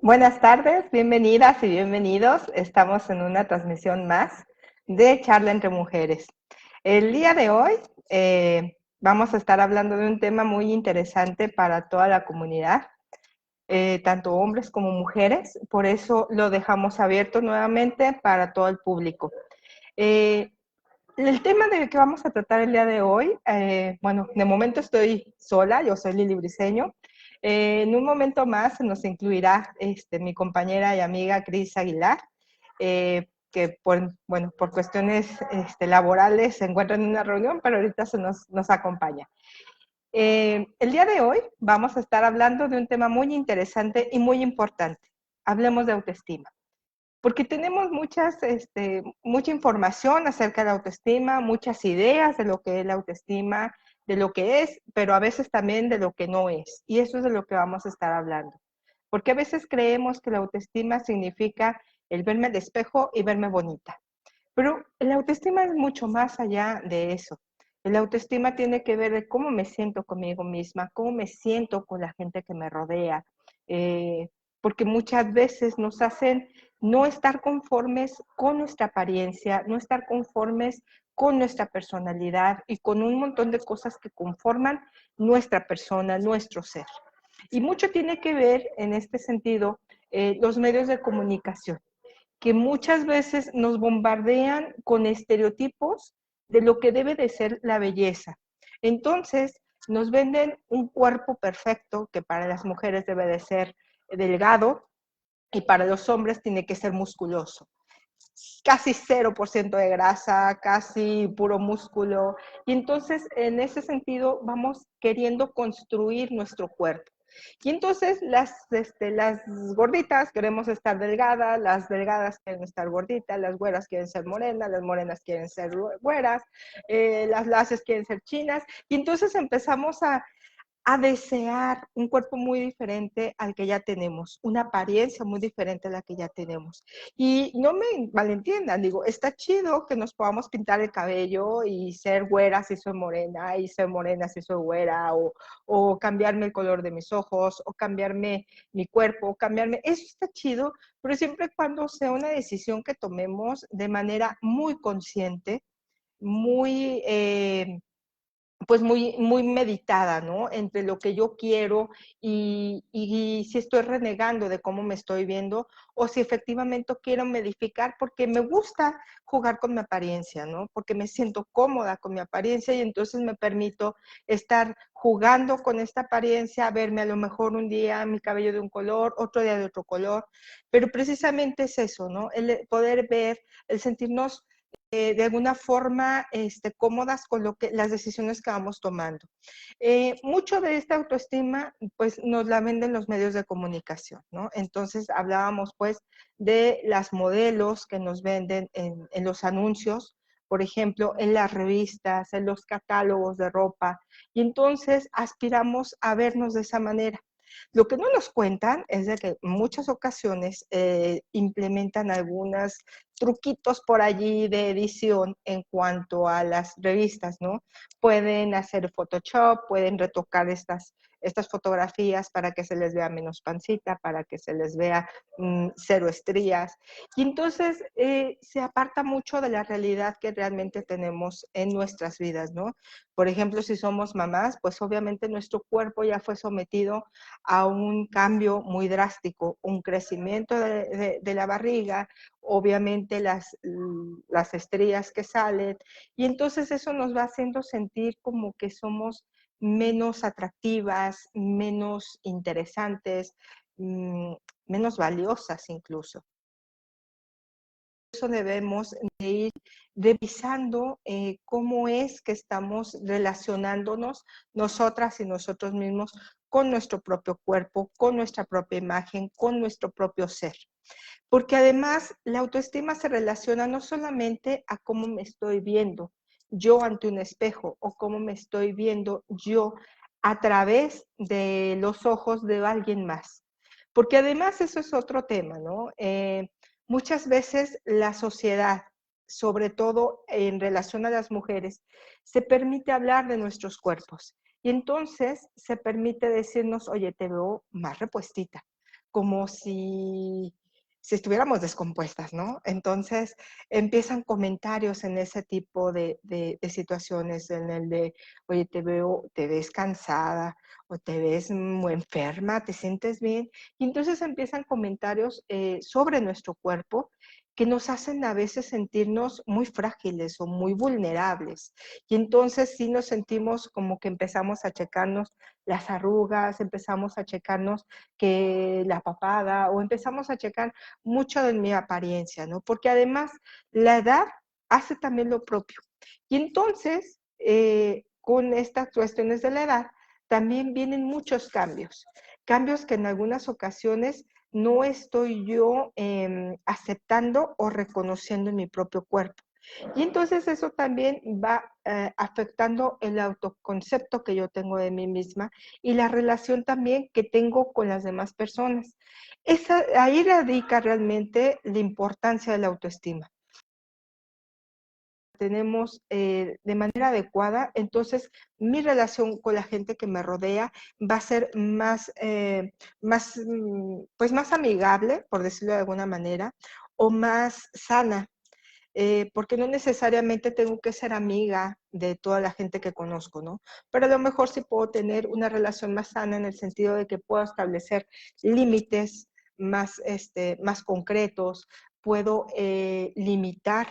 Buenas tardes, bienvenidas y bienvenidos. Estamos en una transmisión más de Charla entre Mujeres. El día de hoy vamos a estar hablando de un tema muy interesante para toda la comunidad, tanto hombres como mujeres. Por eso lo dejamos abierto nuevamente para todo el público. Eh, el tema del que vamos a tratar el día de hoy, bueno, de momento estoy sola, yo soy Lili Briceño. En un momento más se nos incluirá mi compañera y amiga Cris Aguilar, que bueno, por cuestiones laborales se encuentra en una reunión, pero ahorita nos acompaña. El día de hoy vamos a estar hablando de un tema muy interesante y muy importante. Hablemos de autoestima. Porque tenemos mucha información acerca de la autoestima, muchas ideas de lo que es la autoestima, de lo que es, pero a veces también de lo que no es. Y eso es de lo que vamos a estar hablando. Porque a veces creemos que la autoestima significa el verme al espejo y verme bonita. Pero la autoestima es mucho más allá de eso. La autoestima tiene que ver de cómo me siento conmigo misma, cómo me siento con la gente que me rodea, eh, porque muchas veces nos hacen no estar conformes con nuestra apariencia, no estar conformes con nuestra personalidad y con un montón de cosas que conforman nuestra persona, nuestro ser. Y mucho tiene que ver en este sentido los medios de comunicación, que muchas veces nos bombardean con estereotipos de lo que debe de ser la belleza. Entonces, nos venden un cuerpo perfecto que para las mujeres debe de ser delgado y para los hombres tiene que ser musculoso. Casi 0% de grasa, casi puro músculo. Y entonces, en ese sentido, vamos queriendo construir nuestro cuerpo. Y entonces las gorditas queremos estar delgadas, las delgadas quieren estar gorditas, las güeras quieren ser morenas, las morenas quieren ser güeras, las lacias quieren ser chinas. Y entonces empezamos a desear un cuerpo muy diferente al que ya tenemos, una apariencia muy diferente a la que ya tenemos. Y no me malentiendan, digo, está chido que nos podamos pintar el cabello y ser güera si soy morena, y ser morena si soy güera, o cambiarme el color de mis ojos, o cambiarme mi cuerpo, o cambiarme, eso está chido, pero siempre y cuando sea una decisión que tomemos de manera muy consciente, muy pues muy meditada, ¿no? Entre lo que yo quiero y si estoy renegando de cómo me estoy viendo o si efectivamente quiero modificar porque me gusta jugar con mi apariencia, ¿no? Porque me siento cómoda con mi apariencia y entonces me permito estar jugando con esta apariencia, verme a lo mejor un día mi cabello de un color, otro día de otro color, pero precisamente es eso, ¿no? El poder ver, el sentirnos de alguna forma cómodas con las decisiones que vamos tomando. Mucho de esta autoestima pues nos la venden los medios de comunicación, ¿no? Entonces hablábamos pues de las modelos que nos venden en los anuncios, por ejemplo, en las revistas, en los catálogos de ropa, y entonces aspiramos a vernos de esa manera. Lo que no nos cuentan es de que en muchas ocasiones implementan algunos truquitos por allí de edición en cuanto a las revistas, ¿no? Pueden hacer Photoshop, pueden retocar estas fotografías para que se les vea menos pancita, para que se les vea cero estrías. Y entonces se aparta mucho de la realidad que realmente tenemos en nuestras vidas, ¿no? Por ejemplo, si somos mamás, pues obviamente nuestro cuerpo ya fue sometido a un cambio muy drástico, un crecimiento de la barriga, obviamente las estrías que salen, y entonces eso nos va haciendo sentir como que somos menos atractivas, menos interesantes, mmm, menos valiosas incluso. Por eso debemos de ir revisando cómo es que estamos relacionándonos nosotras y nosotros mismos con nuestro propio cuerpo, con nuestra propia imagen, con nuestro propio ser. Porque además la autoestima se relaciona no solamente a cómo me estoy viendo yo ante un espejo o cómo me estoy viendo yo a través de los ojos de alguien más. Porque además eso es otro tema, ¿no? Muchas veces la sociedad, sobre todo en relación a las mujeres, se permite hablar de nuestros cuerpos y entonces se permite decirnos, oye, te veo más repuestita, como si estuviéramos descompuestas, ¿no? Entonces empiezan comentarios en ese tipo de situaciones, en el de, oye, te ves cansada o te ves muy enferma, te sientes bien. Y entonces empiezan comentarios sobre nuestro cuerpo que nos hacen a veces sentirnos muy frágiles o muy vulnerables. Y entonces sí nos sentimos como que empezamos a checarnos las arrugas, empezamos a checarnos que la papada o empezamos a checar mucho de mi apariencia, ¿no? Porque además la edad hace también lo propio. Y entonces, con estas cuestiones de la edad, también vienen muchos cambios, cambios que en algunas ocasiones no estoy yo aceptando o reconociendo en mi propio cuerpo. Y entonces eso también va afectando el autoconcepto que yo tengo de mí misma y la relación también que tengo con las demás personas. Ahí radica realmente la importancia de la autoestima. Tenemos de manera adecuada, entonces mi relación con la gente que me rodea va a ser pues más amigable, por decirlo de alguna manera, o más sana, porque no necesariamente tengo que ser amiga de toda la gente que conozco, ¿no? Pero a lo mejor sí puedo tener una relación más sana en el sentido de que puedo establecer límites más concretos, puedo limitar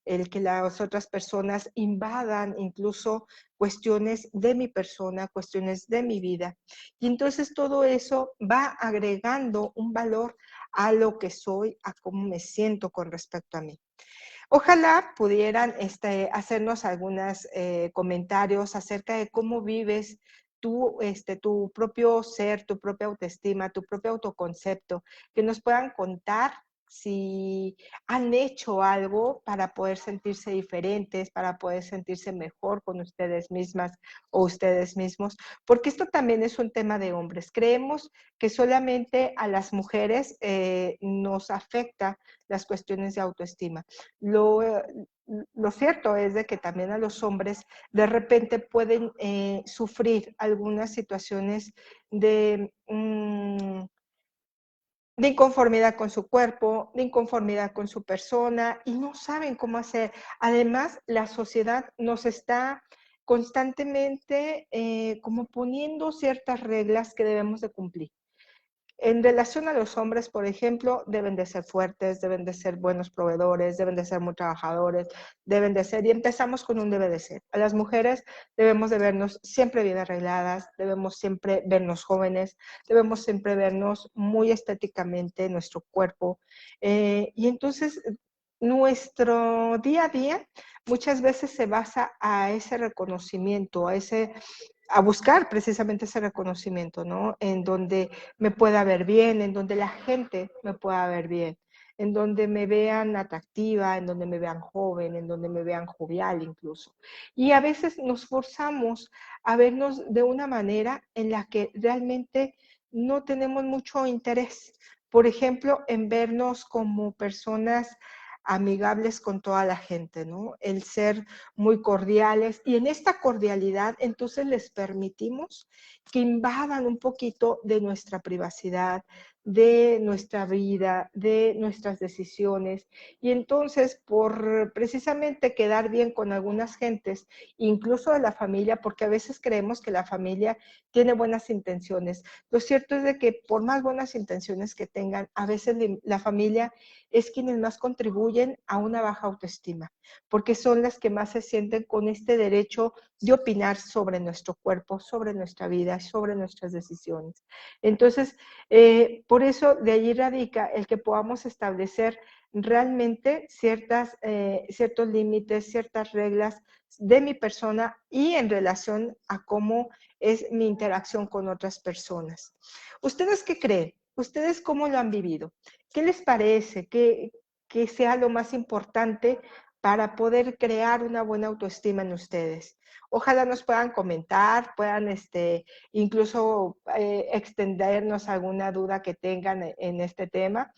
el que las otras personas invadan incluso cuestiones de mi persona, cuestiones de mi vida. Y entonces todo eso va agregando un valor a lo que soy, a cómo me siento con respecto a mí. Ojalá pudieran hacernos algunos comentarios acerca de cómo vives tu propio ser, tu propia autoestima, tu propio autoconcepto, que nos puedan contar si han hecho algo para poder sentirse diferentes, para poder sentirse mejor con ustedes mismas o ustedes mismos, porque esto también es un tema de hombres. Creemos que solamente a las mujeres nos afecta las cuestiones de autoestima. Lo, lo cierto es de que también a los hombres de repente pueden sufrir algunas situaciones de inconformidad con su cuerpo, de inconformidad con su persona y no saben cómo hacer. Además, la sociedad nos está constantemente como poniendo ciertas reglas que debemos de cumplir. En relación a los hombres, por ejemplo, deben de ser fuertes, deben de ser buenos proveedores, deben de ser muy trabajadores, deben de ser, y empezamos con un debe de ser. A las mujeres debemos de vernos siempre bien arregladas, debemos siempre vernos jóvenes, debemos siempre vernos muy estéticamente nuestro cuerpo. Y entonces nuestro día a día muchas veces se basa a ese reconocimiento, a buscar precisamente ese reconocimiento, ¿no? En donde me pueda ver bien, en donde la gente me pueda ver bien, en donde me vean atractiva, en donde me vean joven, en donde me vean jovial incluso. Y a veces nos forzamos a vernos de una manera en la que realmente no tenemos mucho interés. Por ejemplo, en vernos como personas amigables con toda la gente, ¿no? El ser muy cordiales y en esta cordialidad entonces les permitimos que invadan un poquito de nuestra privacidad, de nuestra vida, de nuestras decisiones y entonces por precisamente quedar bien con algunas gentes, incluso de la familia, porque a veces creemos que la familia tiene buenas intenciones. Lo cierto es de que por más buenas intenciones que tengan, a veces la familia es quienes más contribuyen a una baja autoestima, porque son las que más se sienten con este derecho de opinar sobre nuestro cuerpo, sobre nuestra vida, sobre nuestras decisiones. Entonces, por eso de allí radica el que podamos establecer realmente ciertos límites, ciertas reglas de mi persona y en relación a cómo es mi interacción con otras personas. ¿Ustedes qué creen? ¿Ustedes cómo lo han vivido? ¿Qué les parece? ¿Qué sea lo más importante para poder crear una buena autoestima en ustedes? Ojalá nos puedan comentar, puedan incluso extendernos alguna duda que tengan en este tema.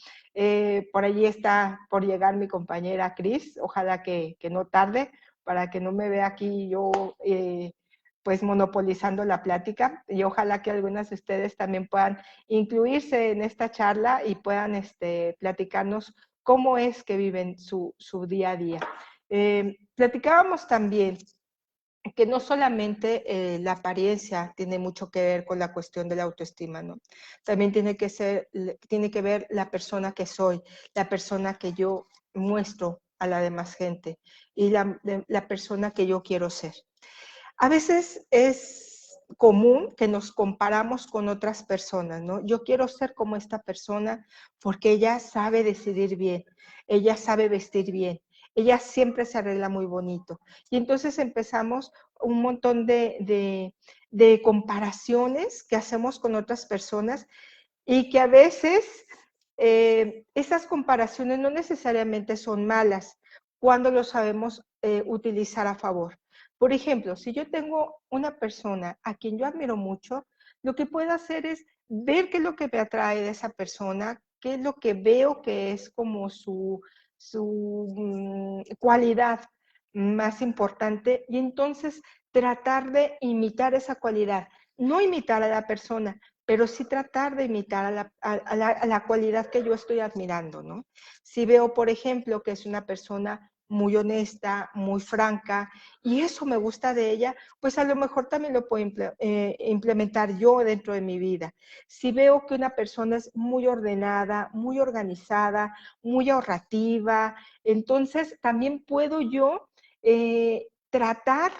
Por allí está por llegar mi compañera Cris, ojalá que no tarde para que no me vea aquí yo pues monopolizando la plática y ojalá que algunas de ustedes también puedan incluirse en esta charla y puedan platicarnos cómo es que viven su día a día. Platicábamos también que no solamente la apariencia tiene mucho que ver con la cuestión de la autoestima, ¿no? También tiene que ver la persona que soy, la persona que yo muestro a la demás gente y la persona que yo quiero ser. A veces es común que nos comparamos con otras personas, ¿no? Yo quiero ser como esta persona porque ella sabe decidir bien, ella sabe vestir bien, ella siempre se arregla muy bonito. Y entonces empezamos un montón de comparaciones que hacemos con otras personas y que a veces esas comparaciones no necesariamente son malas cuando lo sabemos utilizar a favor. Por ejemplo, si yo tengo una persona a quien yo admiro mucho, lo que puedo hacer es ver qué es lo que me atrae de esa persona, qué es lo que veo que es como su cualidad más importante y entonces tratar de imitar esa cualidad. No imitar a la persona, pero sí tratar de imitar a la cualidad que yo estoy admirando, ¿no? Si veo, por ejemplo, que es una persona muy honesta, muy franca, y eso me gusta de ella, pues a lo mejor también lo puedo implementar yo dentro de mi vida. Si veo que una persona es muy ordenada, muy organizada, muy ahorrativa, entonces también puedo yo tratar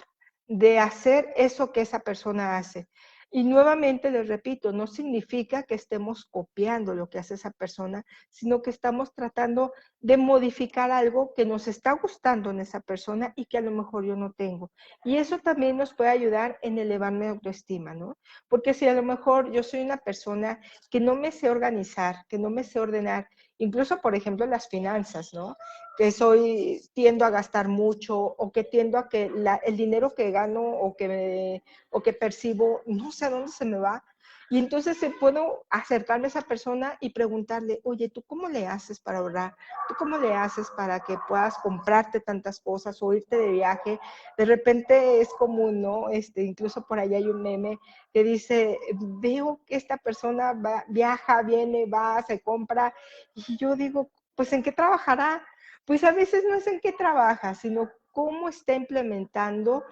de hacer eso que esa persona hace. Y nuevamente les repito, no significa que estemos copiando lo que hace esa persona, sino que estamos tratando de modificar algo que nos está gustando en esa persona y que a lo mejor yo no tengo. Y eso también nos puede ayudar en elevar mi autoestima, ¿no? Porque si a lo mejor yo soy una persona que no me sé organizar, que no me sé ordenar, incluso por ejemplo las finanzas, ¿no? Que tiendo a gastar mucho o que tiendo a que el dinero que gano o que percibo, no sé a dónde se me va. Y entonces puedo acercarme a esa persona y preguntarle, oye, ¿tú cómo le haces para ahorrar? ¿Tú cómo le haces para que puedas comprarte tantas cosas o irte de viaje? De repente es común, ¿no? Incluso por ahí hay un meme que dice, veo que esta persona viaja, viene, va, se compra. Y yo digo, pues ¿en qué trabajará? Pues a veces no es en qué trabaja, sino cómo está implementando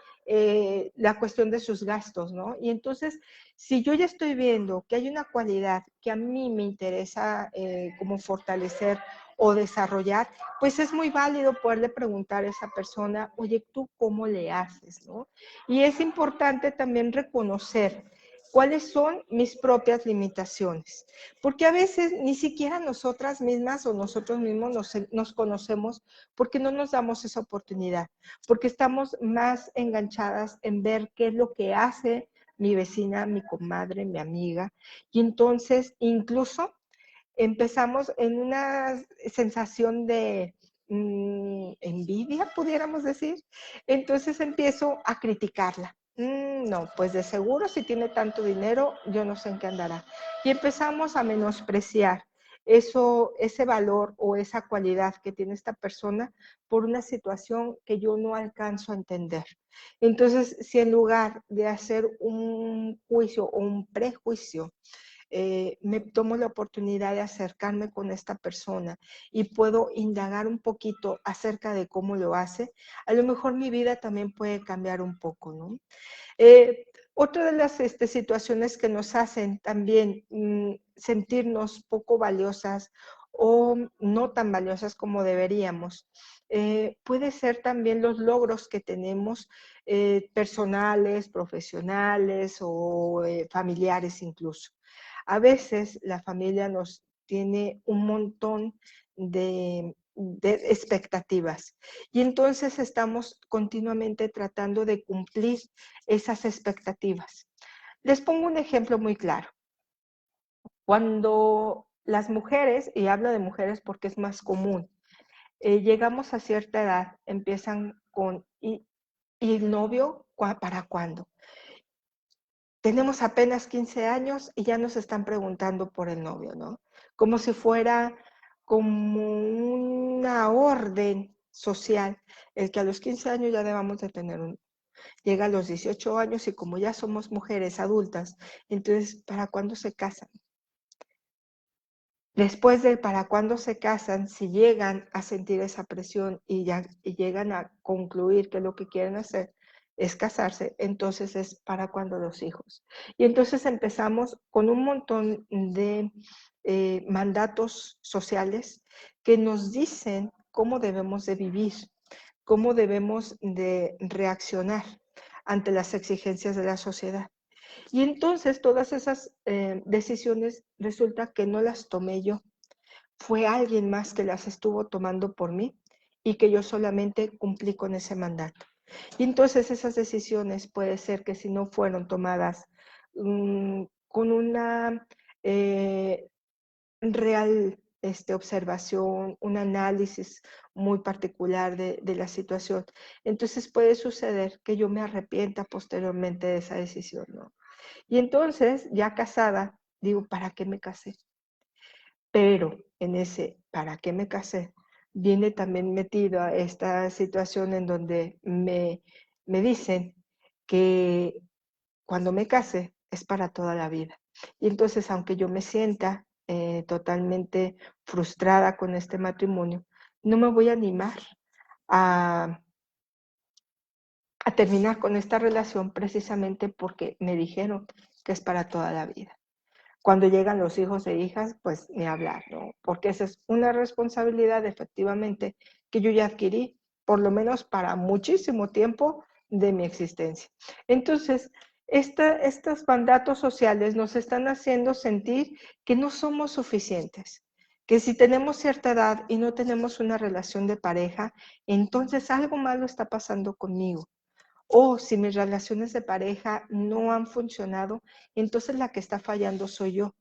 la cuestión de sus gastos, ¿no? Y entonces, si yo ya estoy viendo que hay una cualidad que a mí me interesa como fortalecer o desarrollar, pues es muy válido poderle preguntar a esa persona, oye, ¿tú cómo le haces, no? Y es importante también reconocer cuáles son mis propias limitaciones, porque a veces ni siquiera nosotras mismas o nosotros mismos nos conocemos porque no nos damos esa oportunidad, porque estamos más enganchadas en ver qué es lo que hace mi vecina, mi comadre, mi amiga, y entonces incluso empezamos en una sensación de envidia, pudiéramos decir. Entonces empiezo a criticarla. No, pues de seguro si tiene tanto dinero, yo no sé en qué andará. Y empezamos a menospreciar ese valor o esa cualidad que tiene esta persona por una situación que yo no alcanzo a entender. Entonces, si en lugar de hacer un juicio o un prejuicio, me tomo la oportunidad de acercarme con esta persona y puedo indagar un poquito acerca de cómo lo hace, a lo mejor mi vida también puede cambiar un poco, ¿no? Otra de las situaciones que nos hacen también sentirnos poco valiosas o no tan valiosas como deberíamos, puede ser también los logros que tenemos personales, profesionales o familiares incluso. A veces la familia nos tiene un montón de expectativas y entonces estamos continuamente tratando de cumplir esas expectativas. Les pongo un ejemplo muy claro. Cuando las mujeres, y hablo de mujeres porque es más común, llegamos a cierta edad, empiezan con, ¿y el novio para cuándo? Tenemos apenas 15 años y ya nos están preguntando por el novio, ¿no? Como si fuera como una orden social, el que a los 15 años ya debamos de tener un. llega a los 18 años y como ya somos mujeres adultas, entonces, ¿para cuándo se casan? Después de para cuándo se casan, si llegan a sentir esa presión y llegan a concluir que lo que quieren hacer es casarse, entonces es para cuándo los hijos. Y entonces empezamos con un montón de mandatos sociales que nos dicen cómo debemos de vivir, cómo debemos de reaccionar ante las exigencias de la sociedad. Y entonces todas esas decisiones resulta que no las tomé yo, fue alguien más que las estuvo tomando por mí y que yo solamente cumplí con ese mandato. Y entonces esas decisiones puede ser que si no fueron tomadas con una real observación, un análisis muy particular de la situación, entonces puede suceder que yo me arrepienta posteriormente de esa decisión, ¿no? Y entonces, ya casada, digo, ¿para qué me casé? Pero en ese ¿para qué me casé? Viene también metido a esta situación en donde me dicen que cuando me case es para toda la vida. Y entonces, aunque yo me sienta totalmente frustrada con este matrimonio, no me voy a animar a, a terminar con esta relación precisamente porque me dijeron que es para toda la vida. Cuando llegan los hijos e hijas, pues ni hablar, ¿no? Porque esa es una responsabilidad efectivamente que yo ya adquirí, por lo menos para muchísimo tiempo de mi existencia. Entonces, estos mandatos sociales nos están haciendo sentir que no somos suficientes, que si tenemos cierta edad y no tenemos una relación de pareja, entonces algo malo está pasando conmigo. O si mis relaciones de pareja no han funcionado, entonces la que está fallando soy yo.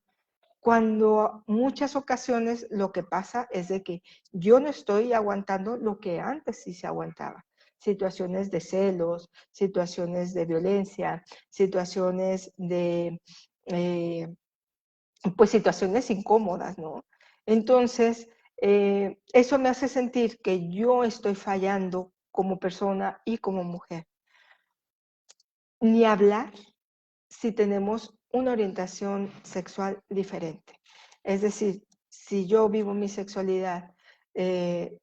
Cuando muchas ocasiones lo que pasa es de que yo no estoy aguantando lo que antes sí se aguantaba. Situaciones de celos, situaciones de violencia, situaciones de, eh, pues situaciones incómodas, ¿no? Entonces, eso me hace sentir que yo estoy fallando como persona y como mujer. Ni hablar si tenemos una orientación sexual diferente. Es decir, si yo vivo mi sexualidad eh,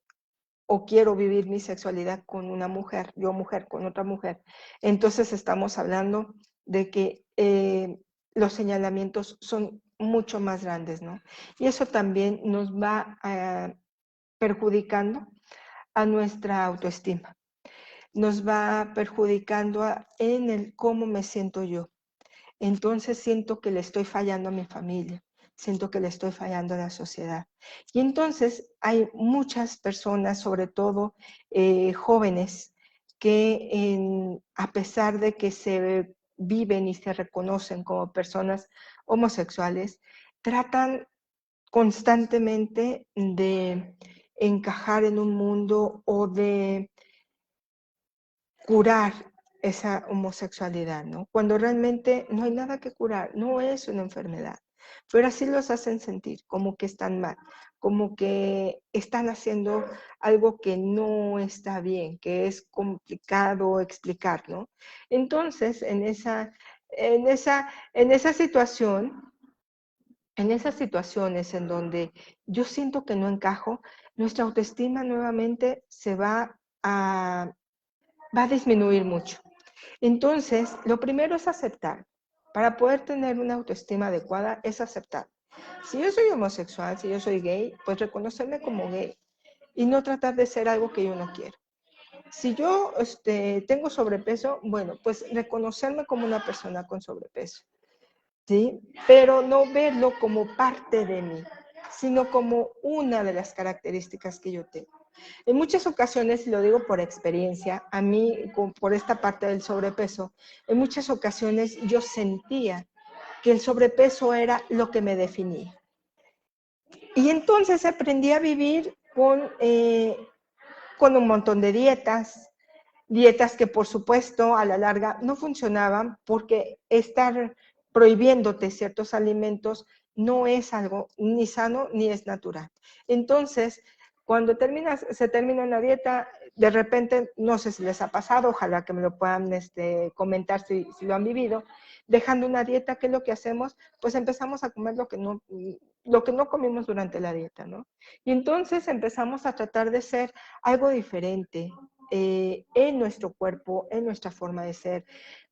o quiero vivir mi sexualidad con una mujer, yo mujer con otra mujer, entonces estamos hablando de que los señalamientos son mucho más grandes, ¿no? Y eso también nos va perjudicando a nuestra autoestima, nos va perjudicando en el cómo me siento yo. Entonces siento que le estoy fallando a mi familia, siento que le estoy fallando a la sociedad. Y entonces hay muchas personas, sobre todo jóvenes, que a pesar de que se viven y se reconocen como personas homosexuales, tratan constantemente de encajar en un mundo o de curar esa homosexualidad, ¿no? Cuando realmente no hay nada que curar, no es una enfermedad, pero así los hacen sentir, como que están mal, como que están haciendo algo que no está bien, que es complicado explicar, ¿no? Entonces, en esa situación, en esas situaciones en donde yo siento que no encajo, nuestra autoestima nuevamente va a disminuir mucho. Entonces, lo primero es aceptar. Para poder tener una autoestima adecuada es aceptar. Si yo soy homosexual, si yo soy gay, pues reconocerme como gay y no tratar de ser algo que yo no quiero. Si yo tengo sobrepeso, bueno, pues reconocerme como una persona con sobrepeso, ¿sí? Pero no verlo como parte de mí, sino como una de las características que yo tengo. En muchas ocasiones, y lo digo por experiencia, a mí, por esta parte del sobrepeso, en muchas ocasiones yo sentía que el sobrepeso era lo que me definía. Y entonces aprendí a vivir con un montón de dietas que por supuesto a la larga no funcionaban porque estar prohibiéndote ciertos alimentos no es algo ni sano ni es natural. Entonces, cuando se termina una dieta, de repente, no sé si les ha pasado, ojalá que me lo puedan comentar si lo han vivido, dejando una dieta, ¿qué es lo que hacemos? Pues empezamos a comer lo que no comimos durante la dieta, ¿no? Y entonces empezamos a tratar de ser algo diferente en nuestro cuerpo, en nuestra forma de ser,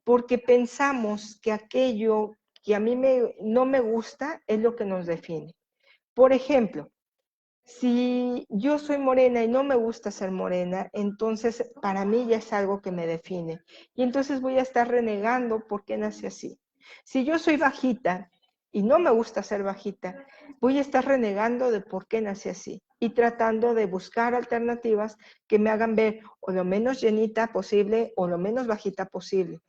porque pensamos que aquello que a mí no me gusta es lo que nos define. Por ejemplo, si yo soy morena y no me gusta ser morena, entonces para mí ya es algo que me define. Y entonces voy a estar renegando por qué nací así. Si yo soy bajita y no me gusta ser bajita, voy a estar renegando de por qué nací así y tratando de buscar alternativas que me hagan ver o lo menos llenita posible o lo menos bajita posible,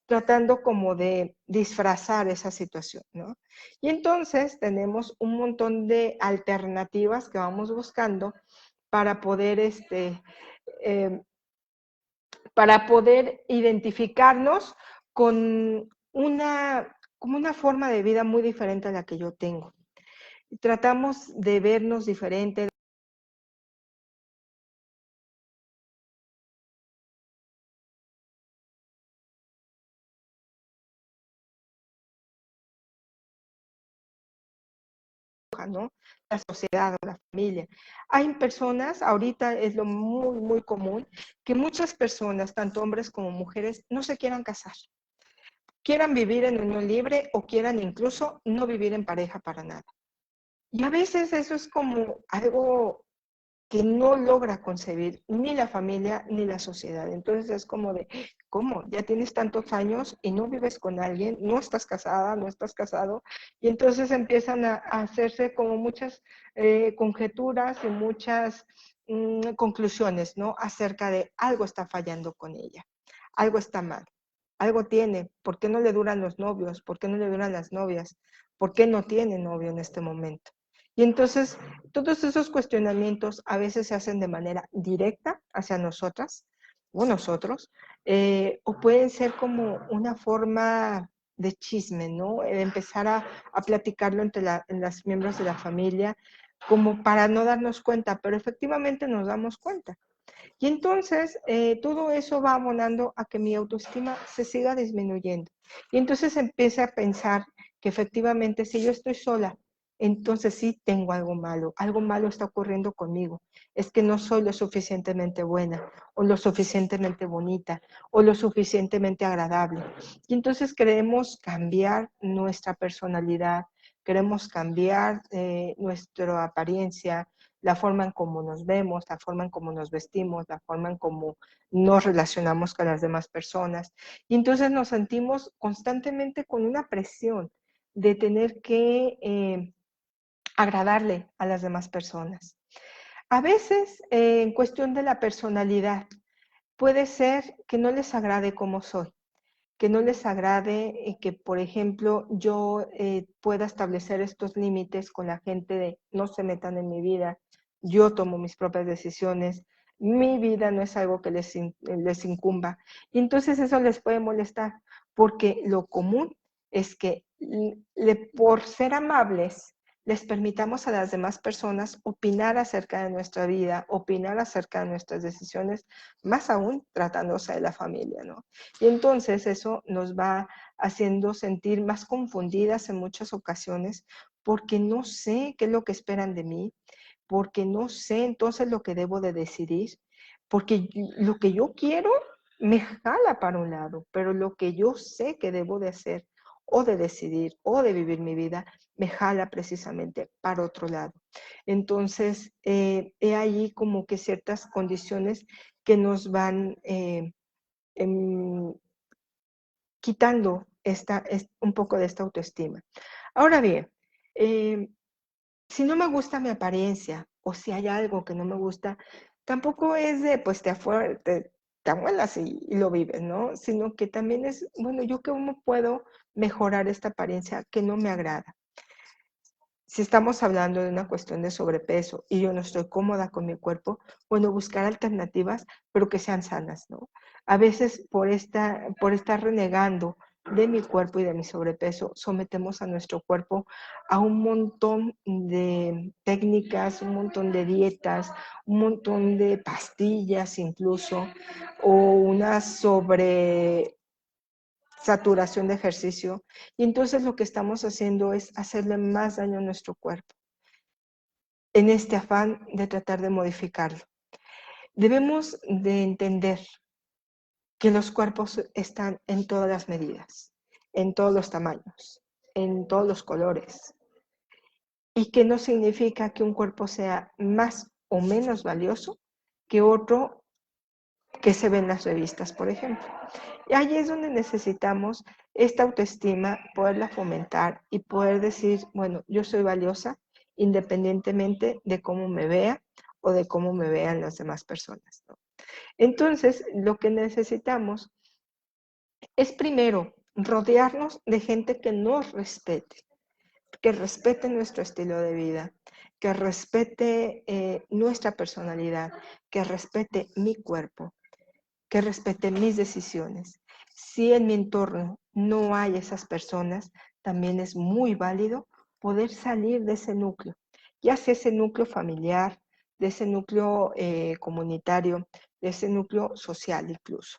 tratando como de disfrazar esa situación, ¿no? Y entonces tenemos un montón de alternativas que vamos buscando para poder, eh, para poder identificarnos con como una forma de vida muy diferente a la que yo tengo. Tratamos de vernos diferente. ¿No? La sociedad o la familia. Hay personas, ahorita es lo muy, muy común, que muchas personas, tanto hombres como mujeres, no se quieran casar. Quieran vivir en unión libre o quieran incluso no vivir en pareja para nada. Y a veces eso es como algo que no logra concebir ni la familia ni la sociedad. Entonces es como de, ¿cómo? Ya tienes tantos años y no vives con alguien, no estás casada, no estás casado, y entonces empiezan a hacerse como muchas conjeturas y muchas conclusiones, ¿no? Acerca de algo está fallando con ella, algo está mal, algo tiene, ¿por qué no le duran los novios? ¿Por qué no le duran las novias? ¿Por qué no tiene novio en este momento? Y entonces todos esos cuestionamientos a veces se hacen de manera directa hacia nosotras o nosotros, o pueden ser como una forma de chisme, ¿no? Empezar a platicarlo entre las miembros de la familia, como para no darnos cuenta, pero efectivamente nos damos cuenta. Y entonces todo eso va abonando a que mi autoestima se siga disminuyendo. Y entonces empiece a pensar que efectivamente si yo estoy sola, entonces sí tengo algo malo está ocurriendo conmigo. Es que no soy lo suficientemente buena o lo suficientemente bonita o lo suficientemente agradable. Y entonces queremos cambiar nuestra personalidad, queremos cambiar nuestra apariencia, la forma en cómo nos vemos, la forma en cómo nos vestimos, la forma en cómo nos relacionamos con las demás personas. Y entonces nos sentimos constantemente con una presión de tener que agradarle a las demás personas. A veces, en cuestión de la personalidad, puede ser que no les agrade cómo soy, que no les agrade que, por ejemplo, yo pueda establecer estos límites con la gente de no se metan en mi vida, yo tomo mis propias decisiones, mi vida no es algo que les incumba. Y entonces eso les puede molestar, porque lo común es que por ser amables, les permitamos a las demás personas opinar acerca de nuestra vida, opinar acerca de nuestras decisiones, más aún tratándose de la familia, ¿no? Y entonces eso nos va haciendo sentir más confundidas en muchas ocasiones porque no sé qué es lo que esperan de mí, porque no sé entonces lo que debo de decidir, porque lo que yo quiero me jala para un lado, pero lo que yo sé que debo de hacer o de decidir o de vivir mi vida me jala precisamente para otro lado. Entonces, he ahí como que ciertas condiciones que nos van quitando un poco de esta autoestima. Ahora bien, si no me gusta mi apariencia o si hay algo que no me gusta, tampoco es de, pues te amuelas y lo vives, ¿no? Sino que también es, bueno, yo cómo puedo mejorar esta apariencia que no me agrada. Si estamos hablando de una cuestión de sobrepeso y yo no estoy cómoda con mi cuerpo, bueno, buscar alternativas, pero que sean sanas, ¿no? A veces por estar renegando de mi cuerpo y de mi sobrepeso, sometemos a nuestro cuerpo a un montón de técnicas, un montón de dietas, un montón de pastillas incluso, o una sobresaturación de ejercicio. Y entonces lo que estamos haciendo es hacerle más daño a nuestro cuerpo en este afán de tratar de modificarlo. Debemos de entender que los cuerpos están en todas las medidas, en todos los tamaños, en todos los colores, y que no significa que un cuerpo sea más o menos valioso que otro que se ve en las revistas, por ejemplo. Y ahí es donde necesitamos esta autoestima, poderla fomentar y poder decir, bueno, yo soy valiosa independientemente de cómo me vea o de cómo me vean las demás personas, ¿no? Entonces, lo que necesitamos es primero rodearnos de gente que nos respete, que respete nuestro estilo de vida, que respete nuestra personalidad, que respete mi cuerpo, que respete mis decisiones. Si en mi entorno no hay esas personas, también es muy válido poder salir de ese núcleo, ya sea ese núcleo familiar, de ese núcleo comunitario, de ese núcleo social incluso.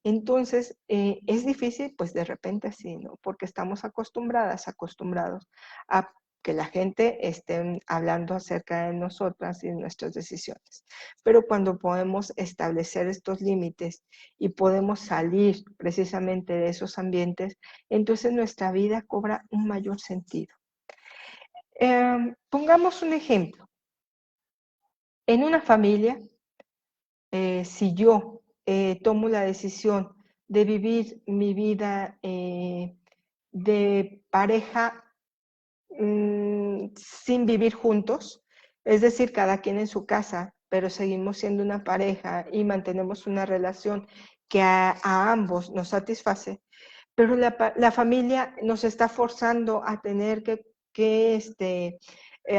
Entonces, es difícil, pues de repente sí, ¿no? Porque estamos acostumbrados a que la gente esté hablando acerca de nosotras y de nuestras decisiones. Pero cuando podemos establecer estos límites y podemos salir precisamente de esos ambientes, entonces nuestra vida cobra un mayor sentido. Pongamos un ejemplo. En una familia, si yo tomo la decisión de vivir mi vida de pareja sin vivir juntos, es decir, cada quien en su casa, pero seguimos siendo una pareja y mantenemos una relación que a ambos nos satisface, pero la familia nos está forzando a tener que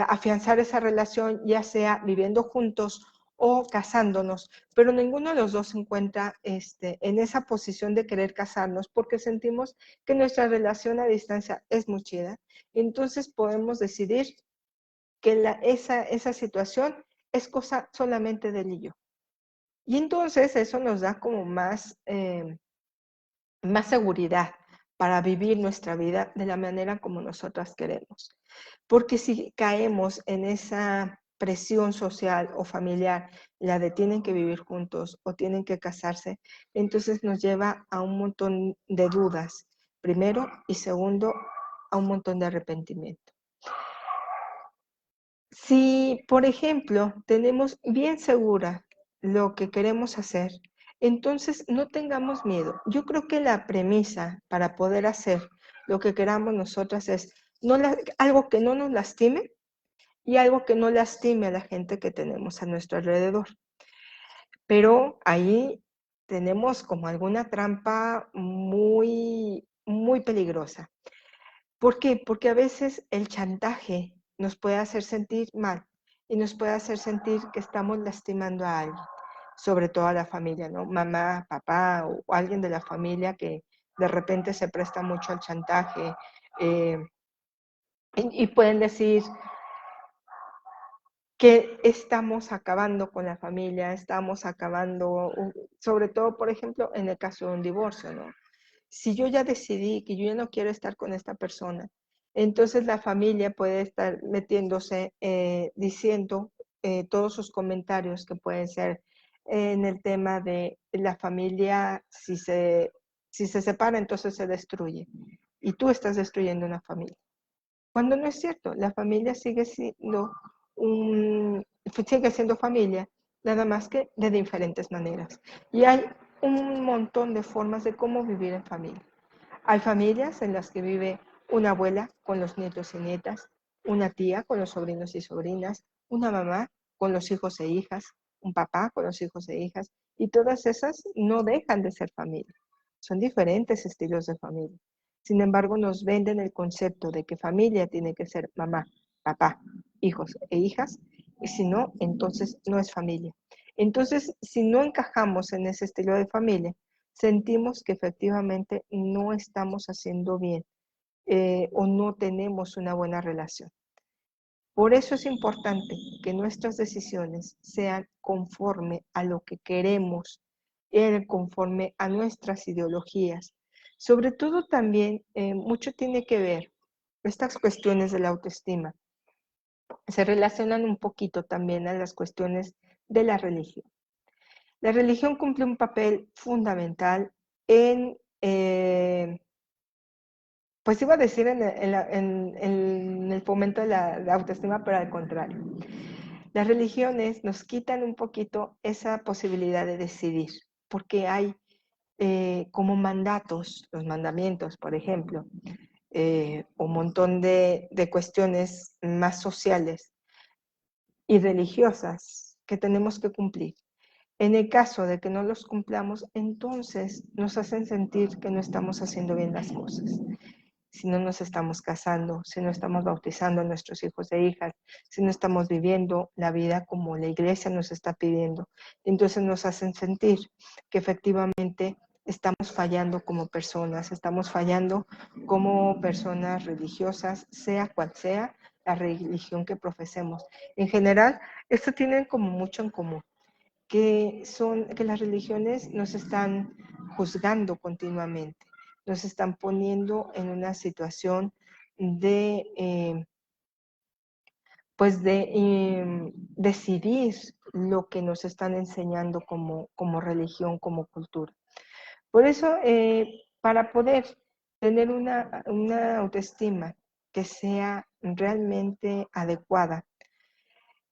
afianzar esa relación, ya sea viviendo juntos o casándonos, pero ninguno de los dos se encuentra en esa posición de querer casarnos porque sentimos que nuestra relación a distancia es muy chida. Entonces podemos decidir que esa situación es cosa solamente de él y yo. Y entonces eso nos da como más seguridad para vivir nuestra vida de la manera como nosotras queremos. Porque si caemos en esa presión social o familiar, la de tienen que vivir juntos o tienen que casarse, entonces nos lleva a un montón de dudas, primero, y segundo, a un montón de arrepentimiento. Si, por ejemplo, tenemos bien segura lo que queremos hacer, entonces no tengamos miedo. Yo creo que la premisa para poder hacer lo que queramos nosotras es algo que no nos lastime y algo que no lastime a la gente que tenemos a nuestro alrededor. Pero ahí tenemos como alguna trampa muy, muy peligrosa. ¿Por qué? Porque a veces el chantaje nos puede hacer sentir mal y nos puede hacer sentir que estamos lastimando a alguien, sobre todo a la familia, ¿no? Mamá, papá o alguien de la familia que de repente se presta mucho al chantaje eh, y pueden decir que estamos acabando con la familia, estamos acabando, sobre todo, por ejemplo, en el caso de un divorcio, ¿no? Si yo ya decidí que yo ya no quiero estar con esta persona, entonces la familia puede estar metiéndose, diciendo todos sus comentarios que pueden ser en el tema de la familia, si se separa, entonces se destruye. Y tú estás destruyendo una familia. Cuando no es cierto, la familia sigue siendo familia, nada más que de diferentes maneras. Y hay un montón de formas de cómo vivir en familia. Hay familias en las que vive una abuela con los nietos y nietas, una tía con los sobrinos y sobrinas, una mamá con los hijos e hijas, un papá con los hijos e hijas, y todas esas no dejan de ser familia. Son diferentes estilos de familia. Sin embargo, nos venden el concepto de que familia tiene que ser mamá, papá, hijos e hijas, y si no, entonces no es familia. Entonces, si no encajamos en ese estilo de familia, sentimos que efectivamente no estamos haciendo bien o no tenemos una buena relación. Por eso es importante que nuestras decisiones sean conforme a lo que queremos, conforme a nuestras ideologías. Sobre todo también, mucho tiene que ver estas cuestiones de la autoestima. Se relacionan un poquito también a las cuestiones de la religión. La religión cumple un papel fundamental en, pues iba a decir en el fomento de la autoestima, pero al contrario. Las religiones nos quitan un poquito esa posibilidad de decidir, porque hay como mandatos, los mandamientos, por ejemplo, un montón de cuestiones más sociales y religiosas que tenemos que cumplir. En el caso de que no los cumplamos, entonces nos hacen sentir que no estamos haciendo bien las cosas. Si no nos estamos casando, si no estamos bautizando a nuestros hijos e hijas, si no estamos viviendo la vida como la iglesia nos está pidiendo, entonces nos hacen sentir que efectivamente estamos fallando como personas, estamos fallando como personas religiosas, sea cual sea la religión que profesemos. En general, esto tiene como mucho en común, que las religiones nos están juzgando continuamente, nos están poniendo en una situación de, pues de decidir lo que nos están enseñando como religión, como cultura. Por eso, para poder tener una autoestima que sea realmente adecuada,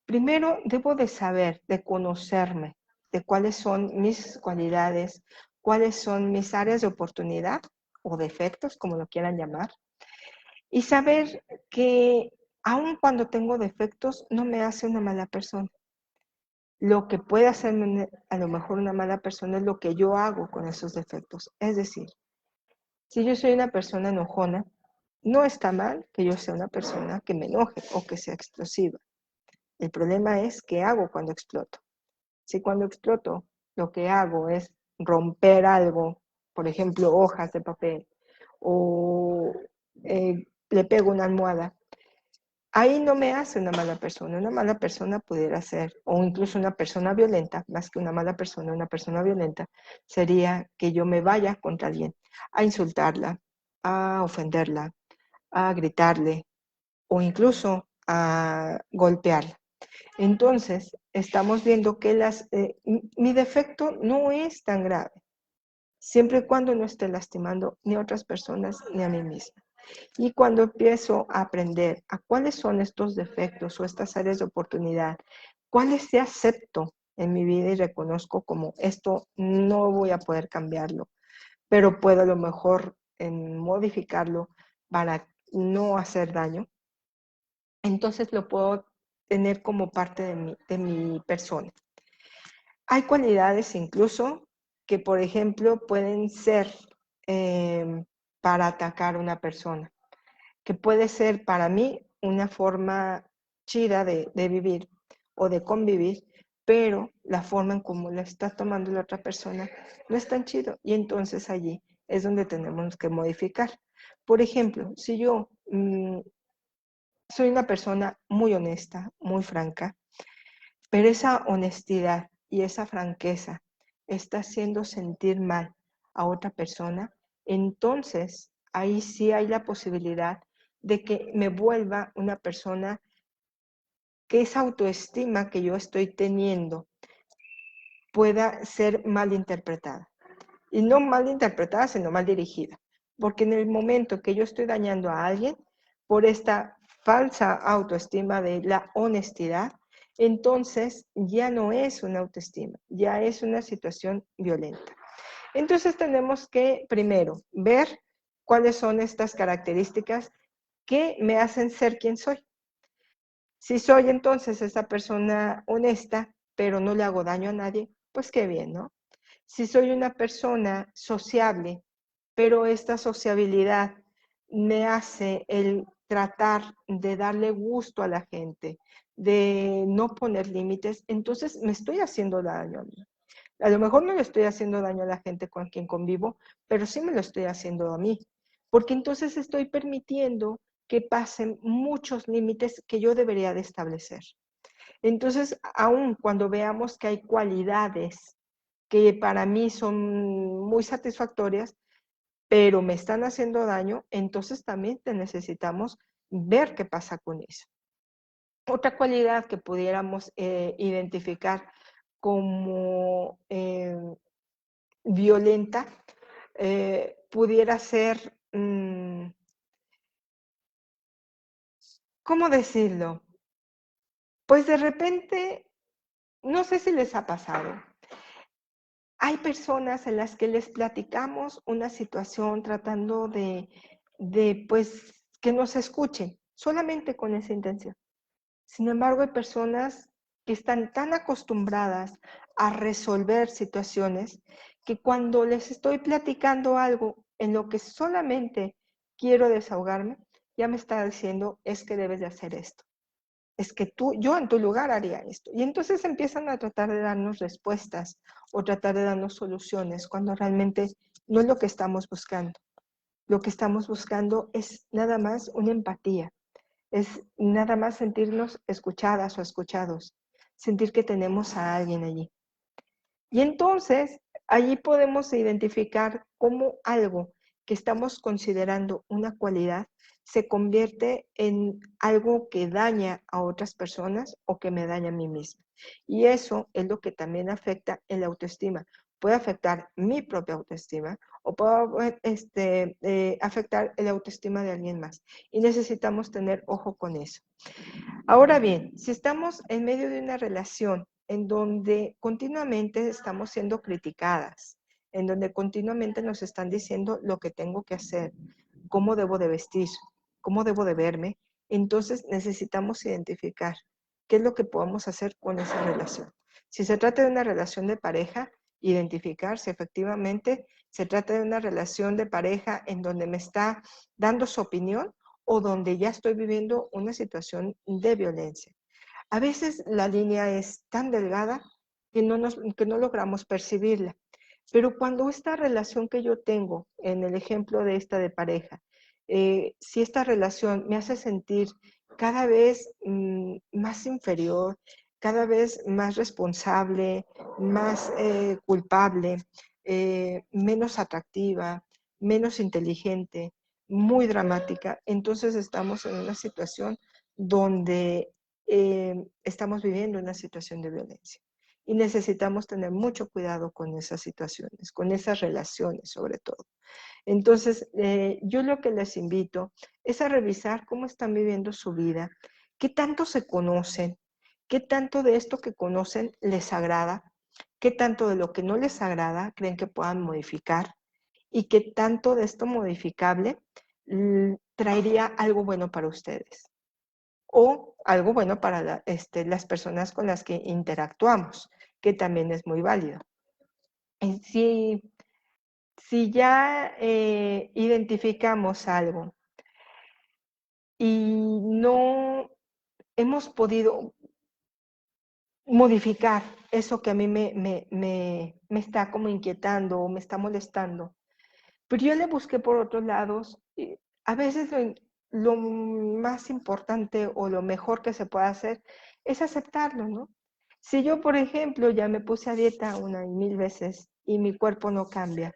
primero debo de saber, de conocerme, de cuáles son mis cualidades, cuáles son mis áreas de oportunidad o defectos, como lo quieran llamar, y saber que aun cuando tengo defectos no me hace una mala persona. Lo que puede hacerme a lo mejor una mala persona es lo que yo hago con esos defectos. Es decir, si yo soy una persona enojona, no está mal que yo sea una persona que me enoje o que sea explosiva. El problema es qué hago cuando exploto. Si cuando exploto lo que hago es romper algo, por ejemplo, hojas de papel, o le pego una almohada, ahí no me hace una mala persona. Una mala persona pudiera ser, o incluso una persona violenta, más que una mala persona, una persona violenta, sería que yo me vaya contra alguien, a insultarla, a ofenderla, a gritarle, o incluso a golpearla. Entonces, estamos viendo que mi defecto no es tan grave, siempre y cuando no esté lastimando ni a otras personas ni a mí misma. Y cuando empiezo a aprender a cuáles son estos defectos o estas áreas de oportunidad, cuáles sí acepto en mi vida y reconozco como esto no voy a poder cambiarlo, pero puedo a lo mejor modificarlo para no hacer daño, entonces lo puedo tener como parte de mi persona. Hay cualidades incluso que, por ejemplo, pueden ser para atacar a una persona, que puede ser para mí una forma chida de vivir o de convivir, pero la forma en cómo la está tomando la otra persona no es tan chido. Y entonces allí es donde tenemos que modificar. Por ejemplo, si yo soy una persona muy honesta, muy franca, pero esa honestidad y esa franqueza está haciendo sentir mal a otra persona, entonces ahí sí hay la posibilidad de que me vuelva una persona que esa autoestima que yo estoy teniendo pueda ser mal interpretada. Y no mal interpretada, sino mal dirigida. Porque en el momento que yo estoy dañando a alguien por esta falsa autoestima de la honestidad, entonces ya no es una autoestima, ya es una situación violenta. Entonces tenemos que primero ver cuáles son estas características que me hacen ser quien soy. Si soy entonces esa persona honesta, pero no le hago daño a nadie, pues qué bien, ¿no? Si soy una persona sociable, pero esta sociabilidad me hace el tratar de darle gusto a la gente, de no poner límites, entonces me estoy haciendo daño a mí. A lo mejor no le estoy haciendo daño a la gente con quien convivo, pero sí me lo estoy haciendo a mí, porque entonces estoy permitiendo que pasen muchos límites que yo debería de establecer. Entonces, aun cuando veamos que hay cualidades que para mí son muy satisfactorias, pero me están haciendo daño, entonces también necesitamos ver qué pasa con eso. Otra cualidad que pudiéramos identificar como violenta pudiera ser, ¿cómo decirlo? Pues de repente, no sé si les ha pasado. Hay personas en las que les platicamos una situación tratando pues, que nos escuchen, solamente con esa intención. Sin embargo, hay personas que están tan acostumbradas a resolver situaciones que cuando les estoy platicando algo en lo que solamente quiero desahogarme, ya me está diciendo, es que debes de hacer esto. Es que yo en tu lugar haría esto. Y entonces empiezan a tratar de darnos respuestas o tratar de darnos soluciones cuando realmente no es lo que estamos buscando. Lo que estamos buscando es nada más una empatía, es nada más sentirnos escuchadas o escuchados, sentir que tenemos a alguien allí. Y entonces allí podemos identificar cómo algo que estamos considerando una cualidad se convierte en algo que daña a otras personas o que me daña a mí misma. Y eso es lo que también afecta en la autoestima. Puede afectar mi propia autoestima o puede afectar la autoestima de alguien más. Y necesitamos tener ojo con eso. Ahora bien, si estamos en medio de una relación en donde continuamente estamos siendo criticadas, en donde continuamente nos están diciendo lo que tengo que hacer, cómo debo de vestir, cómo debo de verme, entonces necesitamos identificar qué es lo que podemos hacer con esa relación. Si se trata de una relación de pareja, identificar si efectivamente se trata de una relación de pareja en donde me está dando su opinión o donde ya estoy viviendo una situación de violencia. A veces la línea es tan delgada que no logramos percibirla. Pero cuando esta relación que yo tengo, en el ejemplo de esta de pareja, si esta relación me hace sentir cada vez más inferior, cada vez más responsable, más culpable, menos atractiva, menos inteligente, muy dramática, entonces estamos en una situación donde estamos viviendo una situación de violencia. Y necesitamos tener mucho cuidado con esas situaciones, con esas relaciones sobre todo. Entonces, yo lo que les invito es a revisar cómo están viviendo su vida, qué tanto se conocen, qué tanto de esto que conocen les agrada, qué tanto de lo que no les agrada creen que puedan modificar y qué tanto de esto modificable traería algo bueno para ustedes o algo bueno para las personas con las que interactuamos, que también es muy válido. Si, si ya identificamos algo y no hemos podido modificar eso que a mí me está como inquietando o me está molestando, pero yo le busqué por otros lados. Y a veces lo más importante o lo mejor que se puede hacer es aceptarlo, ¿no? Si yo, por ejemplo, ya me puse a dieta una y mil veces y mi cuerpo no cambia,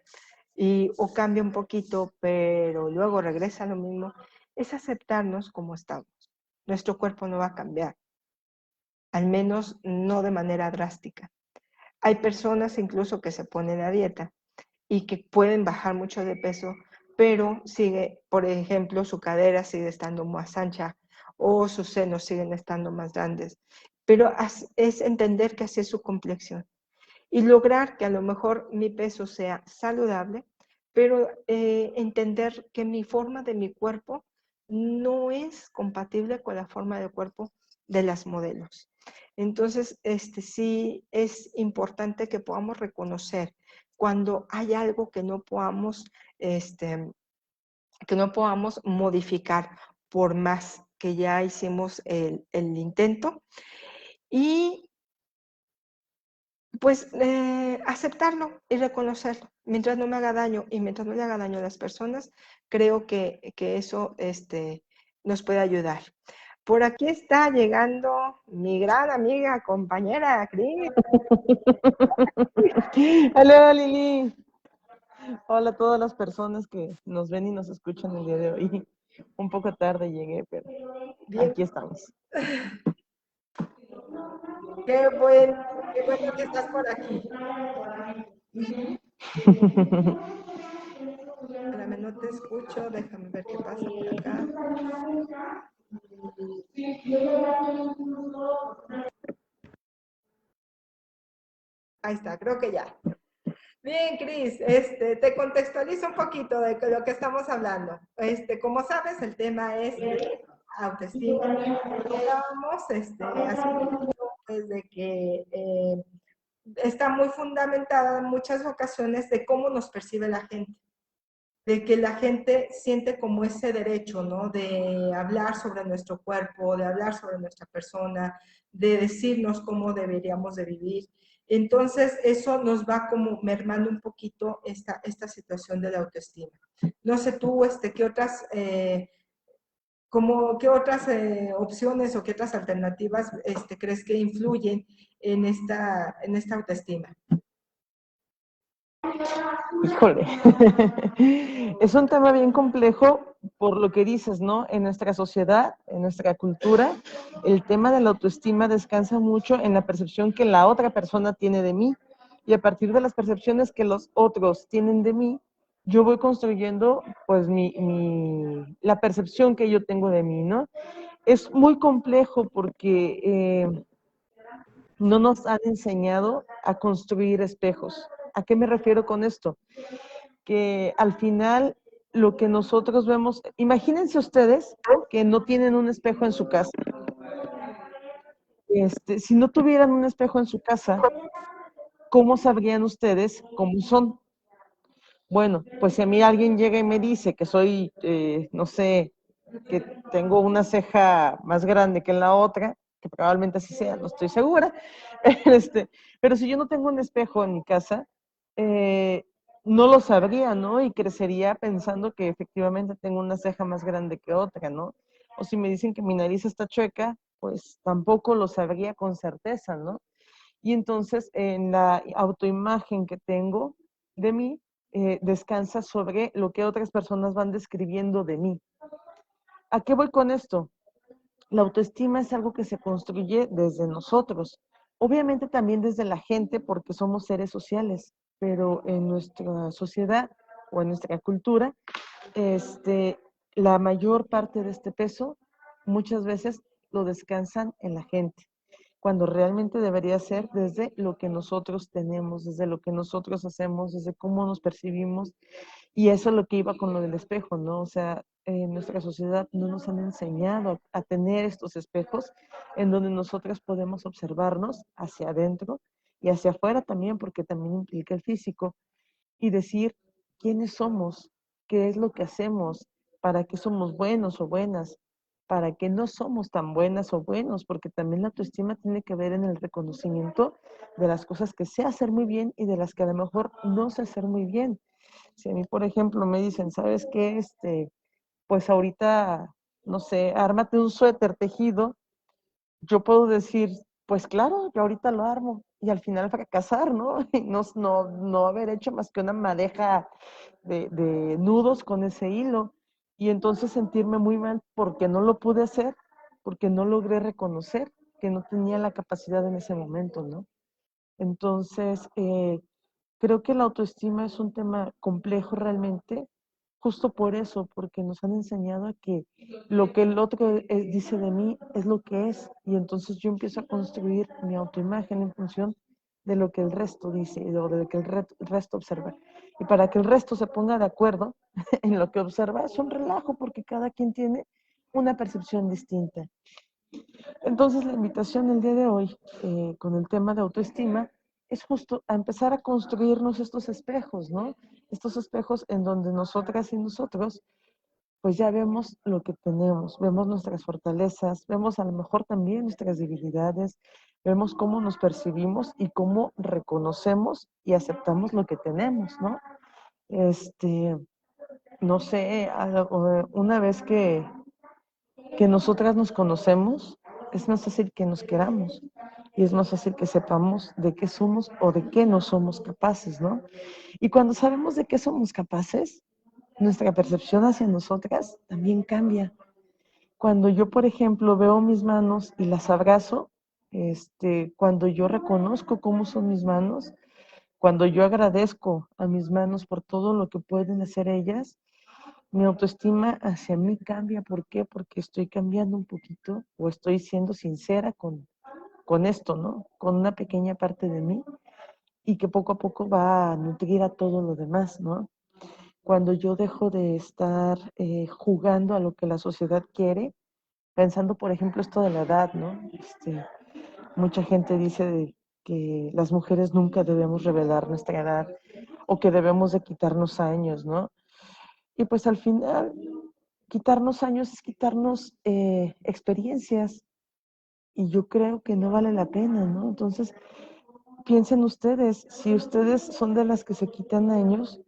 o cambia un poquito, pero luego regresa a lo mismo, es aceptarnos como estamos. Nuestro cuerpo no va a cambiar, al menos no de manera drástica. Hay personas incluso que se ponen a dieta y que pueden bajar mucho de peso, pero sigue, por ejemplo, su cadera sigue estando más ancha o sus senos siguen estando más grandes. Pero es entender que así es su complexión y lograr que a lo mejor mi peso sea saludable, pero entender que mi forma de mi cuerpo no es compatible con la forma del cuerpo de las modelos. Entonces, sí es importante que podamos reconocer cuando hay algo que no podamos modificar por más que ya hicimos el intento. Y pues aceptarlo y reconocerlo. Mientras no me haga daño y mientras no le haga daño a las personas, creo que eso nos puede ayudar. Por aquí está llegando mi gran amiga, compañera, Cris. Hola Lili, hola a todas las personas que nos ven y nos escuchan el día de hoy. Un poco tarde llegué, pero Bien, aquí estamos. qué bueno que estás por aquí. Espérame, no te escucho, déjame ver qué pasa por acá. Ahí está, creo que ya. Bien, Cris, te contextualizo un poquito de lo que estamos hablando. Como sabes, el tema es de autoestima. Y hablábamos hace un poquito pues, de que está muy fundamentada en muchas ocasiones de cómo nos percibe la gente, de que la gente siente como ese derecho, ¿no? De hablar sobre nuestro cuerpo, de hablar sobre nuestra persona, de decirnos cómo deberíamos de vivir. Entonces, eso nos va como mermando un poquito esta situación de la autoestima. No sé tú, qué otras, qué otras opciones o qué otras alternativas crees que influyen en esta autoestima. Híjole, es un tema bien complejo por lo que dices, ¿no? En nuestra sociedad, en nuestra cultura, el tema de la autoestima descansa mucho en la percepción que la otra persona tiene de mí y a partir de las percepciones que los otros tienen de mí, yo voy construyendo pues la percepción que yo tengo de mí, ¿no? Es muy complejo porque no nos han enseñado a construir espejos. ¿A qué me refiero con esto? Que al final lo que nosotros vemos, imagínense ustedes que no tienen un espejo en su casa. Si no tuvieran un espejo en su casa, ¿cómo sabrían ustedes cómo son? Bueno, pues si a mí alguien llega y me dice que soy, no sé, que tengo una ceja más grande que la otra, que probablemente así sea, no estoy segura, este, pero si yo no tengo un espejo en mi casa, eh, no lo sabría, ¿no? Y crecería pensando que efectivamente tengo una ceja más grande que otra, ¿no? O si me dicen que mi nariz está chueca, pues tampoco lo sabría con certeza, ¿no? Y entonces en la autoimagen que tengo de mí, descansa sobre lo que otras personas van describiendo de mí. ¿A qué voy con esto? La autoestima es algo que se construye desde nosotros, obviamente también desde la gente porque somos seres sociales, pero en nuestra sociedad o en nuestra cultura, este, la mayor parte de este peso muchas veces lo descansan en la gente, cuando realmente debería ser desde lo que nosotros tenemos, desde lo que nosotros hacemos, desde cómo nos percibimos. Y eso es lo que iba con lo del espejo, ¿no? O sea, en nuestra sociedad no nos han enseñado a tener estos espejos en donde nosotras podemos observarnos hacia adentro y hacia afuera también, porque también implica el físico, y decir quiénes somos, qué es lo que hacemos, para qué somos buenos o buenas, para qué no somos tan buenas o buenos, porque también la autoestima tiene que ver en el reconocimiento de las cosas que sé hacer muy bien y de las que a lo mejor no sé hacer muy bien. Si a mí, por ejemplo, me dicen, ¿sabes qué? Pues ahorita, no sé, ármate un suéter tejido, yo puedo decir, pues claro, yo ahorita lo armo y al final fracasar, ¿no? Y no haber hecho más que una madeja de nudos con ese hilo y entonces sentirme muy mal porque no lo pude hacer, porque no logré reconocer que no tenía la capacidad en ese momento, ¿no? Entonces, creo que la autoestima es un tema complejo realmente, justo por eso, porque nos han enseñado a que lo que el otro dice de mí es lo que es, y entonces yo empiezo a construir mi autoimagen en función de lo que el resto dice o de lo que el resto observa. Y para que el resto se ponga de acuerdo en lo que observa es un relajo, porque cada quien tiene una percepción distinta. Entonces, la invitación el día de hoy, con el tema de autoestima, es justo a empezar a construirnos estos espejos, ¿no? Estos espejos en donde nosotras y nosotros, pues ya vemos lo que tenemos, vemos nuestras fortalezas, vemos a lo mejor también nuestras debilidades, vemos cómo nos percibimos y cómo reconocemos y aceptamos lo que tenemos, ¿no? No sé, una vez que nosotras nos conocemos, es más fácil que nos queramos y es más fácil que sepamos de qué somos o de qué no somos capaces, ¿no? Y cuando sabemos de qué somos capaces, nuestra percepción hacia nosotras también cambia. Cuando yo, por ejemplo, veo mis manos y las abrazo, cuando yo reconozco cómo son mis manos, cuando yo agradezco a mis manos por todo lo que pueden hacer ellas, mi autoestima hacia mí cambia. ¿Por qué? Porque estoy cambiando un poquito o estoy siendo sincera con esto, ¿no? Con una pequeña parte de mí y que poco a poco va a nutrir a todo lo demás, ¿no? Cuando yo dejo de estar jugando a lo que la sociedad quiere, pensando, por ejemplo, esto de la edad, ¿no? Mucha gente dice que las mujeres nunca debemos revelar nuestra edad o que debemos de quitarnos años, ¿no? Y pues al final, quitarnos años es quitarnos experiencias y yo creo que no vale la pena, ¿no? Entonces, piensen ustedes, si ustedes son de las que se quitan años,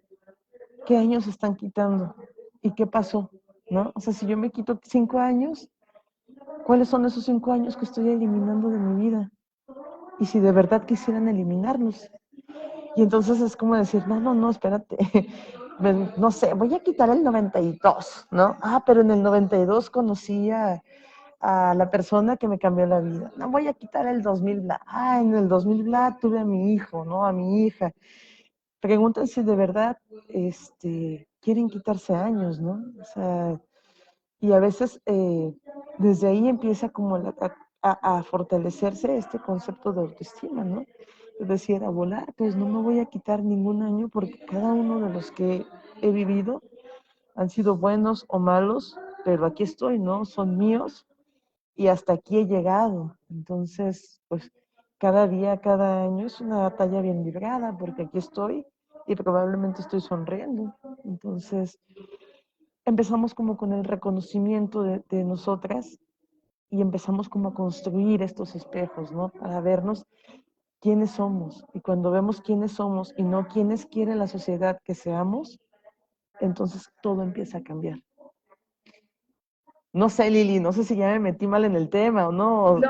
¿qué años están quitando? ¿Y qué pasó? ¿No? O sea, si yo me quito 5 años, ¿cuáles son esos 5 años que estoy eliminando de mi vida? Y si de verdad quisieran eliminarlos. Y entonces es como decir, no, no, no, espérate. No sé, voy a quitar el 92, ¿no? Ah, pero en el 92 conocí a la persona que me cambió la vida. No, voy a quitar el 2000 bla. Ah, en el 2000 bla tuve a mi hijo, ¿no? A mi hija. Preguntan si de verdad quieren quitarse años, ¿no? O sea, y a veces desde ahí empieza como a fortalecerse este concepto de autoestima, ¿no? Es decir, a volar, pues no me voy a quitar ningún año porque cada uno de los que he vivido han sido buenos o malos, pero aquí estoy, ¿no? Son míos y hasta aquí he llegado. Entonces, pues cada día, cada año es una batalla bien librada porque aquí estoy y probablemente estoy sonriendo. Entonces, empezamos como con el reconocimiento de nosotras y empezamos como a construir estos espejos, ¿no? Para vernos quiénes somos. Y cuando vemos quiénes somos y no quiénes quiere la sociedad que seamos, entonces todo empieza a cambiar. No sé, Lili, no sé si ya me metí mal en el tema o no, No,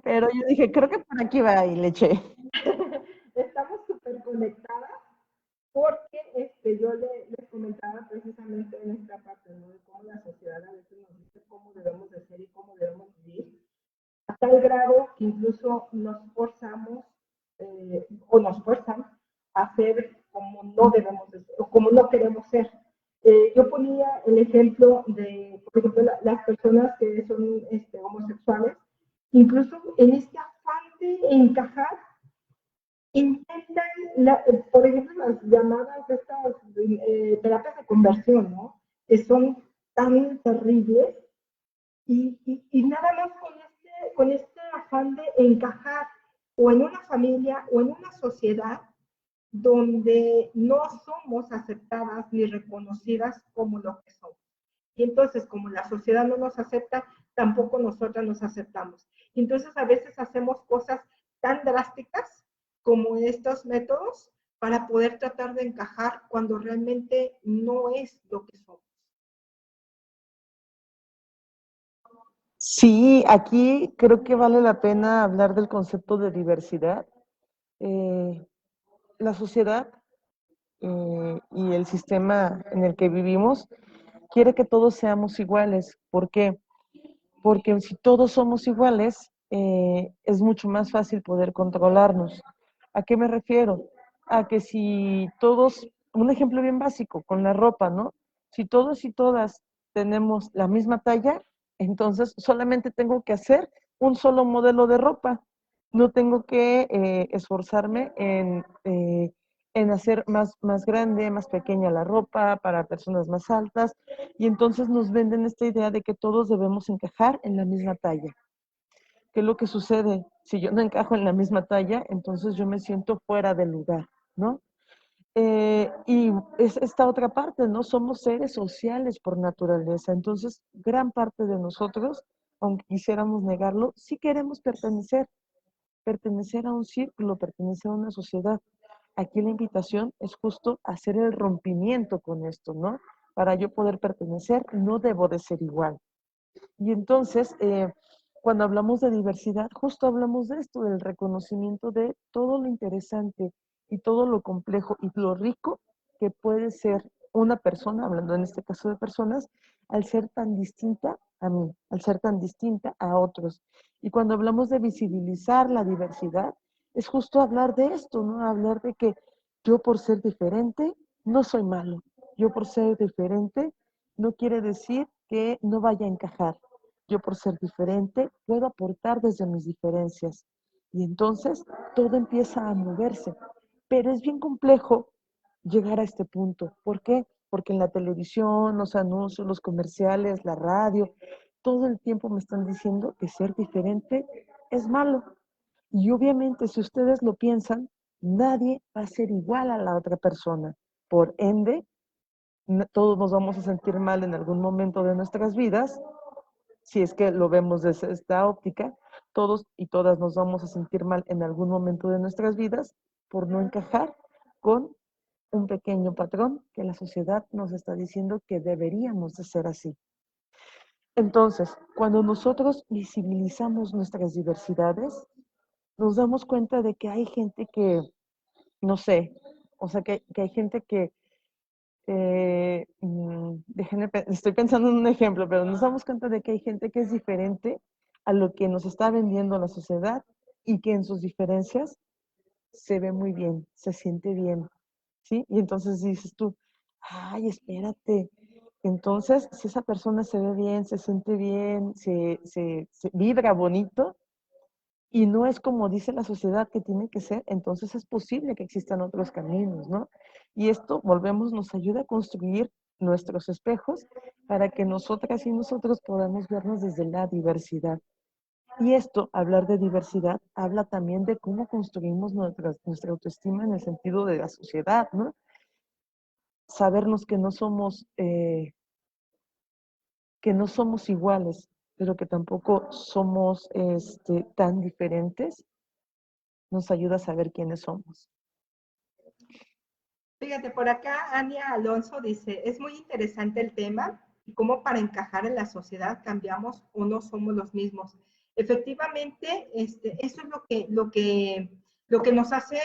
pero yo dije, creo que por aquí va y le eché. estamos súper conectadas porque yo les comentaba precisamente en esta parte, ¿no? De cómo la sociedad a veces nos dice cómo debemos de ser y cómo debemos vivir, a tal grado que incluso nos forzamos o nos fuerzan a ser como no debemos de ser o como no queremos ser. Yo ponía el ejemplo de, por ejemplo, las personas que son homosexuales, incluso en este afán de encajar, intentan, por ejemplo, las llamadas de estas terapias de conversión, ¿no? Que son tan terribles y nada más con este afán de encajar o en una familia o en una sociedad donde no somos aceptadas ni reconocidas como lo que somos. Y entonces, como la sociedad no nos acepta, tampoco nosotras nos aceptamos. Y entonces, a veces hacemos cosas tan drásticas como estos métodos para poder tratar de encajar cuando realmente no es lo que somos. Sí, aquí creo que vale la pena hablar del concepto de diversidad. Eh, la sociedad y el sistema en el que vivimos quiere que todos seamos iguales. ¿Por qué? Porque si todos somos iguales, es mucho más fácil poder controlarnos. ¿A qué me refiero? A que si todos, un ejemplo bien básico, con la ropa, ¿no? Si todos y todas tenemos la misma talla, entonces solamente tengo que hacer un solo modelo de ropa. No tengo que esforzarme en hacer más grande, más pequeña la ropa para personas más altas, y entonces nos venden esta idea de que todos debemos encajar en la misma talla. ¿Qué es lo que sucede? Si yo no encajo en la misma talla, entonces yo me siento fuera del lugar, ¿no? Y es esta otra parte, ¿no? Somos seres sociales por naturaleza, entonces gran parte de nosotros aunque quisiéramos negarlo, sí queremos pertenecer a un círculo, pertenecer a una sociedad. Aquí la invitación es justo hacer el rompimiento con esto, ¿no? Para yo poder pertenecer, no debo de ser igual. Y entonces, cuando hablamos de diversidad, justo hablamos de esto, del reconocimiento de todo lo interesante y todo lo complejo y lo rico que puede ser una persona, hablando en este caso de personas, al ser tan distinta a mí, al ser tan distinta a otros. Y cuando hablamos de visibilizar la diversidad, es justo hablar de esto, ¿no? Hablar de que yo por ser diferente no soy malo. Yo por ser diferente no quiere decir que no vaya a encajar. Yo por ser diferente puedo aportar desde mis diferencias. Y entonces todo empieza a moverse. Pero es bien complejo llegar a este punto. ¿Por qué? Porque en la televisión, los anuncios, los comerciales, la radio, todo el tiempo me están diciendo que ser diferente es malo. Y obviamente, si ustedes lo piensan, nadie va a ser igual a la otra persona. Por ende, todos nos vamos a sentir mal en algún momento de nuestras vidas. Si es que lo vemos desde esta óptica, todos y todas nos vamos a sentir mal en algún momento de nuestras vidas por no encajar con un pequeño patrón que la sociedad nos está diciendo que deberíamos de ser así. Entonces, cuando nosotros visibilizamos nuestras diversidades, nos damos cuenta de que hay gente que, no sé, o sea, que hay gente que, estoy pensando en un ejemplo, pero nos damos cuenta de que hay gente que es diferente a lo que nos está vendiendo la sociedad y que en sus diferencias se ve muy bien, se siente bien, ¿sí? Y entonces dices tú, ay, espérate. Entonces, si esa persona se ve bien, se siente bien, se vibra bonito, y no es como dice la sociedad que tiene que ser, entonces es posible que existan otros caminos, ¿no? Y esto, volvemos, nos ayuda a construir nuestros espejos para que nosotras y nosotros podamos vernos desde la diversidad. Y esto, hablar de diversidad, habla también de cómo construimos nuestra autoestima en el sentido de la sociedad, ¿no? Sabernos que no somos iguales, pero que tampoco somos tan diferentes, nos ayuda a saber quiénes somos. Fíjate, por acá Ania Alonso dice, es muy interesante el tema y cómo para encajar en la sociedad cambiamos o no somos los mismos. Efectivamente, eso es lo que nos hace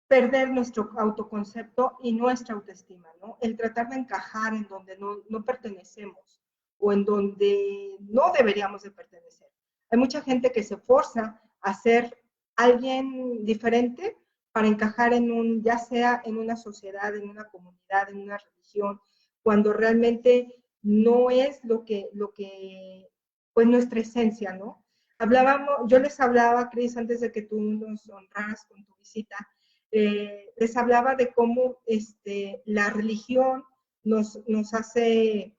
perder nuestro autoconcepto y nuestra autoestima, ¿no? El tratar de encajar en donde no pertenecemos o en donde no deberíamos de pertenecer. Hay mucha gente que se forza a ser alguien diferente para encajar ya sea en una sociedad, en una comunidad, en una religión, cuando realmente no es pues nuestra esencia, ¿no? Yo les hablaba, Cris, antes de que tú nos honraras con tu visita, les hablaba de cómo la religión nos hace,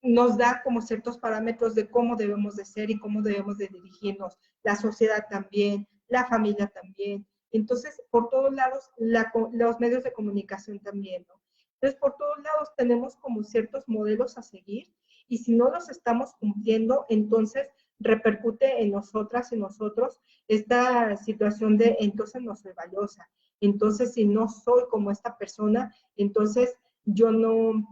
nos da como ciertos parámetros de cómo debemos de ser y cómo debemos de dirigirnos, la sociedad también, la familia también. Entonces, por todos lados, los medios de comunicación también, ¿no? Entonces, por todos lados tenemos como ciertos modelos a seguir y si no los estamos cumpliendo, entonces repercute en nosotras y nosotros esta situación de entonces no soy valiosa, entonces si no soy como esta persona, entonces yo no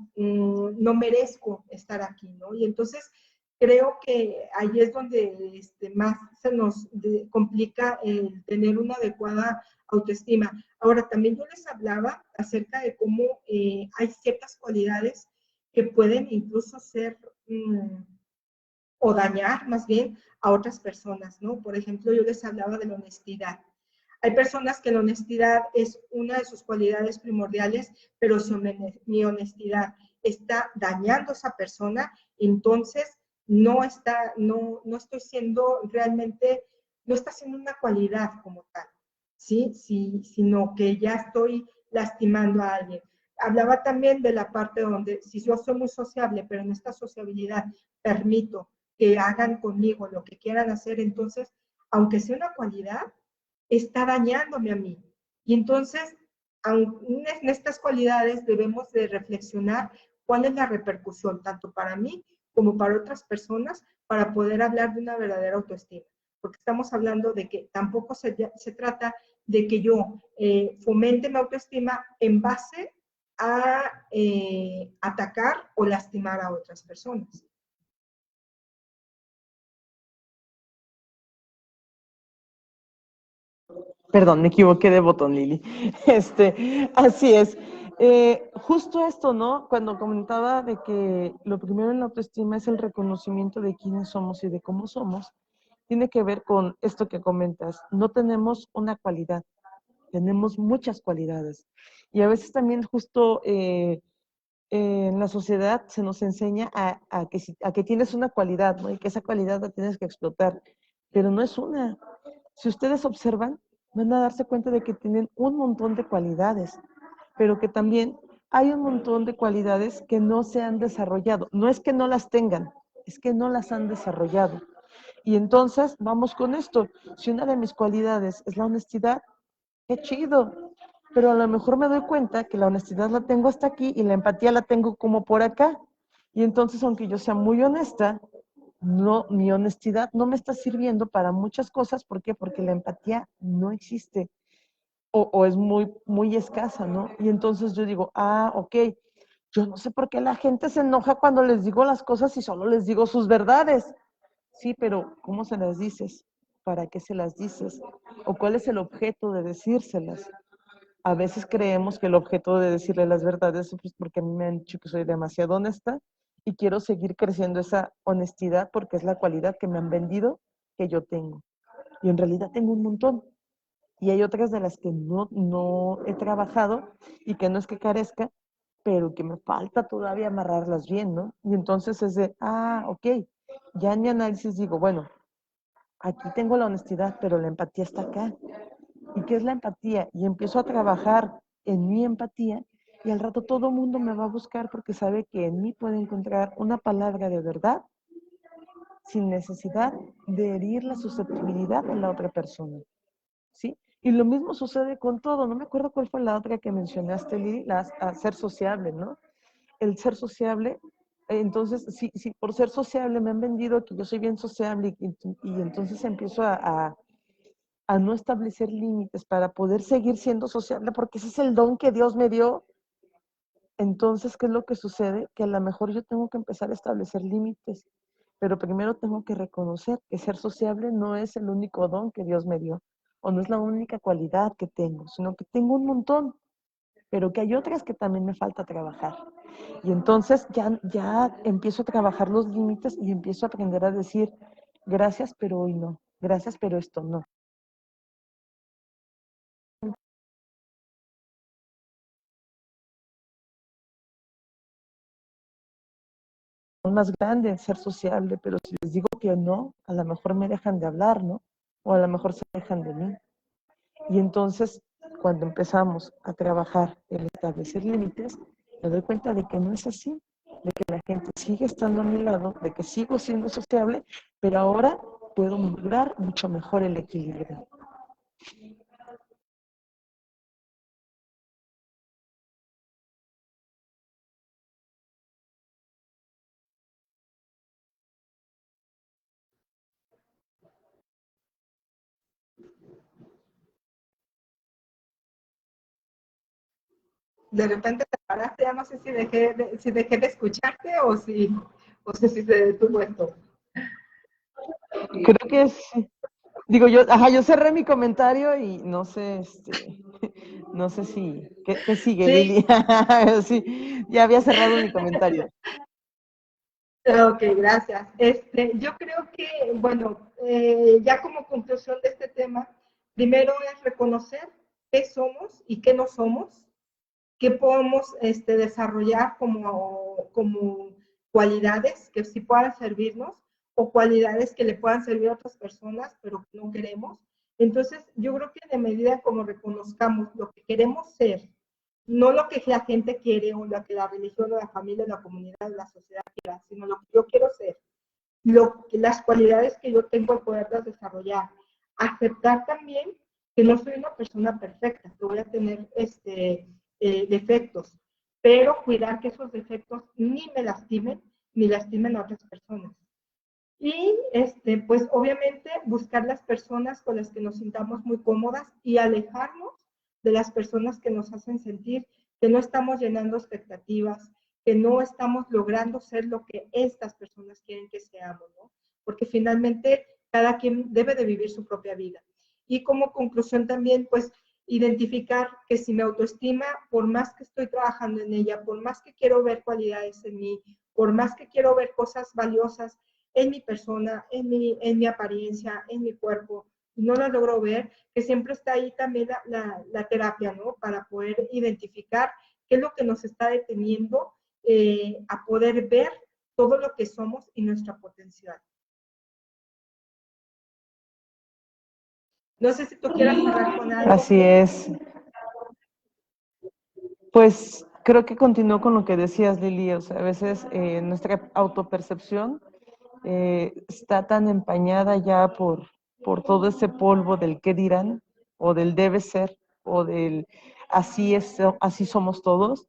merezco estar aquí, ¿no? Y entonces creo que ahí es donde más se nos complica el tener una adecuada autoestima. Ahora, también yo les hablaba acerca de cómo hay ciertas cualidades que pueden incluso ser o dañar más bien a otras personas, ¿no? Por ejemplo, yo les hablaba de la honestidad. Hay personas que la honestidad es una de sus cualidades primordiales, pero si mi honestidad está dañando a esa persona, entonces no estoy siendo realmente, no está siendo una cualidad como tal, ¿sí? Sino que ya estoy lastimando a alguien. Hablaba también de la parte donde si yo soy muy sociable, pero en esta sociabilidad permito que hagan conmigo lo que quieran hacer, entonces, aunque sea una cualidad, está dañándome a mí. Y entonces, en estas cualidades debemos de reflexionar cuál es la repercusión, tanto para mí como para otras personas para poder hablar de una verdadera autoestima. Porque estamos hablando de que tampoco se trata de que yo fomente mi autoestima en base a atacar o lastimar a otras personas. Perdón, me equivoqué de botón, Lili. Así es. Justo esto, ¿no? Cuando comentaba de que lo primero en la autoestima es el reconocimiento de quiénes somos y de cómo somos, tiene que ver con esto que comentas. No tenemos una cualidad, tenemos muchas cualidades. Y a veces también justo en la sociedad se nos enseña a que tienes una cualidad, ¿no? Y que esa cualidad la tienes que explotar, pero no es una. Si ustedes observan, van a darse cuenta de que tienen un montón de cualidades, pero que también hay un montón de cualidades que no se han desarrollado. No es que no las tengan, es que no las han desarrollado. Y entonces vamos con esto. Si una de mis cualidades es la honestidad, qué chido. Pero a lo mejor me doy cuenta que la honestidad la tengo hasta aquí y la empatía la tengo como por acá. Y entonces, aunque yo sea muy honesta, no, mi honestidad no me está sirviendo para muchas cosas. ¿Por qué? Porque la empatía no existe o es muy, muy escasa, ¿no? Y entonces yo digo, ok, yo no sé por qué la gente se enoja cuando les digo las cosas y solo les digo sus verdades. Sí, pero ¿cómo se las dices? ¿Para qué se las dices? ¿O cuál es el objeto de decírselas? A veces creemos que el objeto de decirle las verdades es porque a mí me han dicho que soy demasiado honesta y quiero seguir creciendo esa honestidad porque es la cualidad que me han vendido que yo tengo. Y en realidad tengo un montón. Y hay otras de las que no he trabajado y que no es que carezca, pero que me falta todavía amarrarlas bien, ¿no? Y entonces es de, ok, ya en mi análisis digo, bueno, aquí tengo la honestidad, pero la empatía está acá. ¿Y qué es la empatía? Y empiezo a trabajar en mi empatía y al rato todo el mundo me va a buscar porque sabe que en mí puede encontrar una palabra de verdad sin necesidad de herir la susceptibilidad de la otra persona, ¿sí? Y lo mismo sucede con todo. No me acuerdo cuál fue la otra que mencionaste, Lili, ser sociable, ¿no? El ser sociable, entonces, si por ser sociable me han vendido que yo soy bien sociable y entonces empiezo a no establecer límites para poder seguir siendo sociable, porque ese es el don que Dios me dio. Entonces, ¿qué es lo que sucede? Que a lo mejor yo tengo que empezar a establecer límites, pero primero tengo que reconocer que ser sociable no es el único don que Dios me dio, o no es la única cualidad que tengo, sino que tengo un montón, pero que hay otras que también me falta trabajar. Y entonces ya empiezo a trabajar los límites y empiezo a aprender a decir, gracias, pero hoy no, gracias, pero esto no. Más grande, ser sociable, pero si les digo que no, a lo mejor me dejan de hablar, ¿no? O a lo mejor se dejan de mí. Y entonces, cuando empezamos a trabajar el establecer límites, me doy cuenta de que no es así, de que la gente sigue estando a mi lado, de que sigo siendo sociable, pero ahora puedo lograr mucho mejor el equilibrio. De repente te paraste, ya no sé si dejé de escucharte o si se detuvo esto. Creo que es, digo yo cerré mi comentario y no sé, no sé si, ¿qué sigue, Sí. Lili? Sí, ya había cerrado mi comentario. Ok, gracias. Yo creo que, bueno, ya como conclusión de este tema, primero es reconocer qué somos y qué no somos, qué podemos desarrollar como cualidades que sí puedan servirnos o cualidades que le puedan servir a otras personas, pero que no queremos. Entonces, yo creo que de medida como reconozcamos lo que queremos ser, no lo que la gente quiere o lo que la religión o la familia o la comunidad o la sociedad quiera, sino lo que yo quiero ser, las cualidades que yo tengo, poderlas desarrollar. Aceptar también que no soy una persona perfecta, que voy a tener defectos, pero cuidar que esos defectos ni me lastimen ni lastimen a otras personas. Y pues obviamente buscar las personas con las que nos sintamos muy cómodas y alejarnos de las personas que nos hacen sentir que no estamos llenando expectativas, que no estamos logrando ser lo que estas personas quieren que seamos, ¿no? Porque finalmente cada quien debe de vivir su propia vida. Y como conclusión también, pues identificar que si mi autoestima, por más que estoy trabajando en ella, por más que quiero ver cualidades en mí, por más que quiero ver cosas valiosas en mi persona, en mi apariencia, en mi cuerpo, y no la logro ver, que siempre está ahí también la terapia, ¿no? Para poder identificar qué es lo que nos está deteniendo a poder ver todo lo que somos y nuestra potencial. No sé si tú quieras cerrar con algo. Así es. Pues creo que continúo con lo que decías, Lili. O sea, a veces nuestra autopercepción está tan empañada ya por todo ese polvo del qué dirán, o del debe ser, o del así es, así somos todos,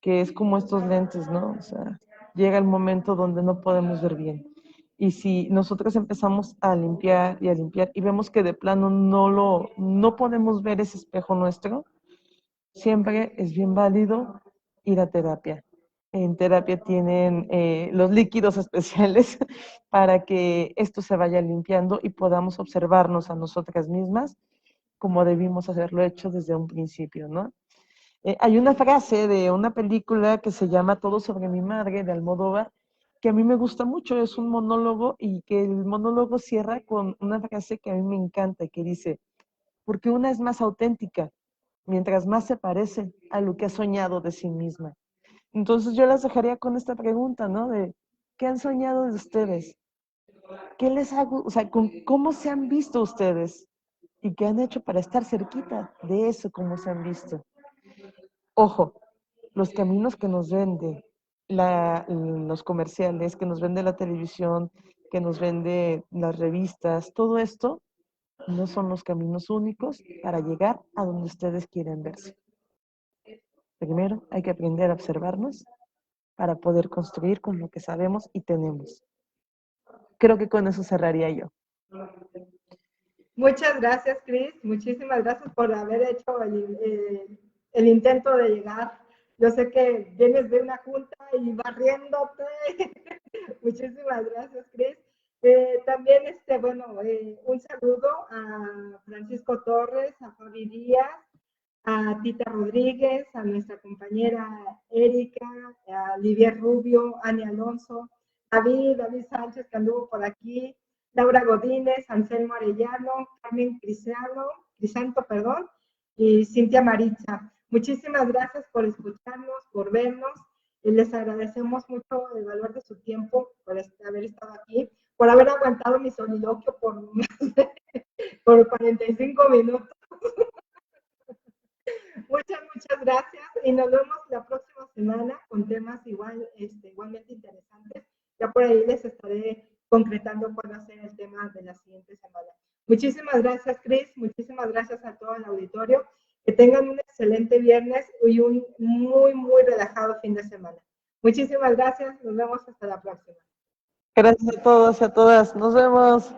que es como estos lentes, ¿no? O sea, llega el momento donde no podemos ver bien. Y si nosotros empezamos a limpiar y vemos que de plano no podemos ver ese espejo nuestro, siempre es bien válido ir a terapia. En terapia tienen los líquidos especiales para que esto se vaya limpiando y podamos observarnos a nosotras mismas como debimos haberlo hecho desde un principio, ¿no? Hay una frase de una película que se llama Todo sobre mi madre, de Almodóvar, que a mí me gusta mucho, es un monólogo y que el monólogo cierra con una frase que a mí me encanta, que dice, porque una es más auténtica, mientras más se parece a lo que ha soñado de sí misma. Entonces yo las dejaría con esta pregunta, ¿no? De, ¿qué han soñado de ustedes? ¿Qué les hago? O sea, ¿cómo se han visto ustedes? ¿Y qué han hecho para estar cerquita de eso, cómo se han visto? Ojo, los caminos que nos vende los comerciales, que nos vende la televisión, que nos vende las revistas, todo esto no son los caminos únicos para llegar a donde ustedes quieren verse. Primero hay que aprender a observarnos para poder construir con lo que sabemos y tenemos. Creo que con eso cerraría yo. Muchas gracias, Cris. Muchísimas gracias por haber hecho el intento de llegar. Yo sé que vienes de una junta y barriéndote. Muchísimas gracias, Cris. También, un saludo a Francisco Torres, a Fabi Díaz, a Tita Rodríguez, a nuestra compañera Erika, a Lidia Rubio, Ani Alonso, David Sánchez, que anduvo por aquí, Laura Godínez, Anselmo Arellano, Carmen Crisanto, y Cintia Maritza. Muchísimas gracias por escucharnos, por vernos. Y les agradecemos mucho el valor de su tiempo por haber estado aquí, por haber aguantado mi soliloquio por 45 minutos. Muchas gracias y nos vemos la próxima semana con temas igualmente interesantes. Ya por ahí les estaré concretando cuál va a ser el tema de la siguiente semana. Muchísimas gracias, Cris. Muchísimas gracias a todo el auditorio. Que tengan un excelente viernes y un muy, muy relajado fin de semana. Muchísimas gracias. Nos vemos hasta la próxima. Gracias a todos y a todas. Nos vemos.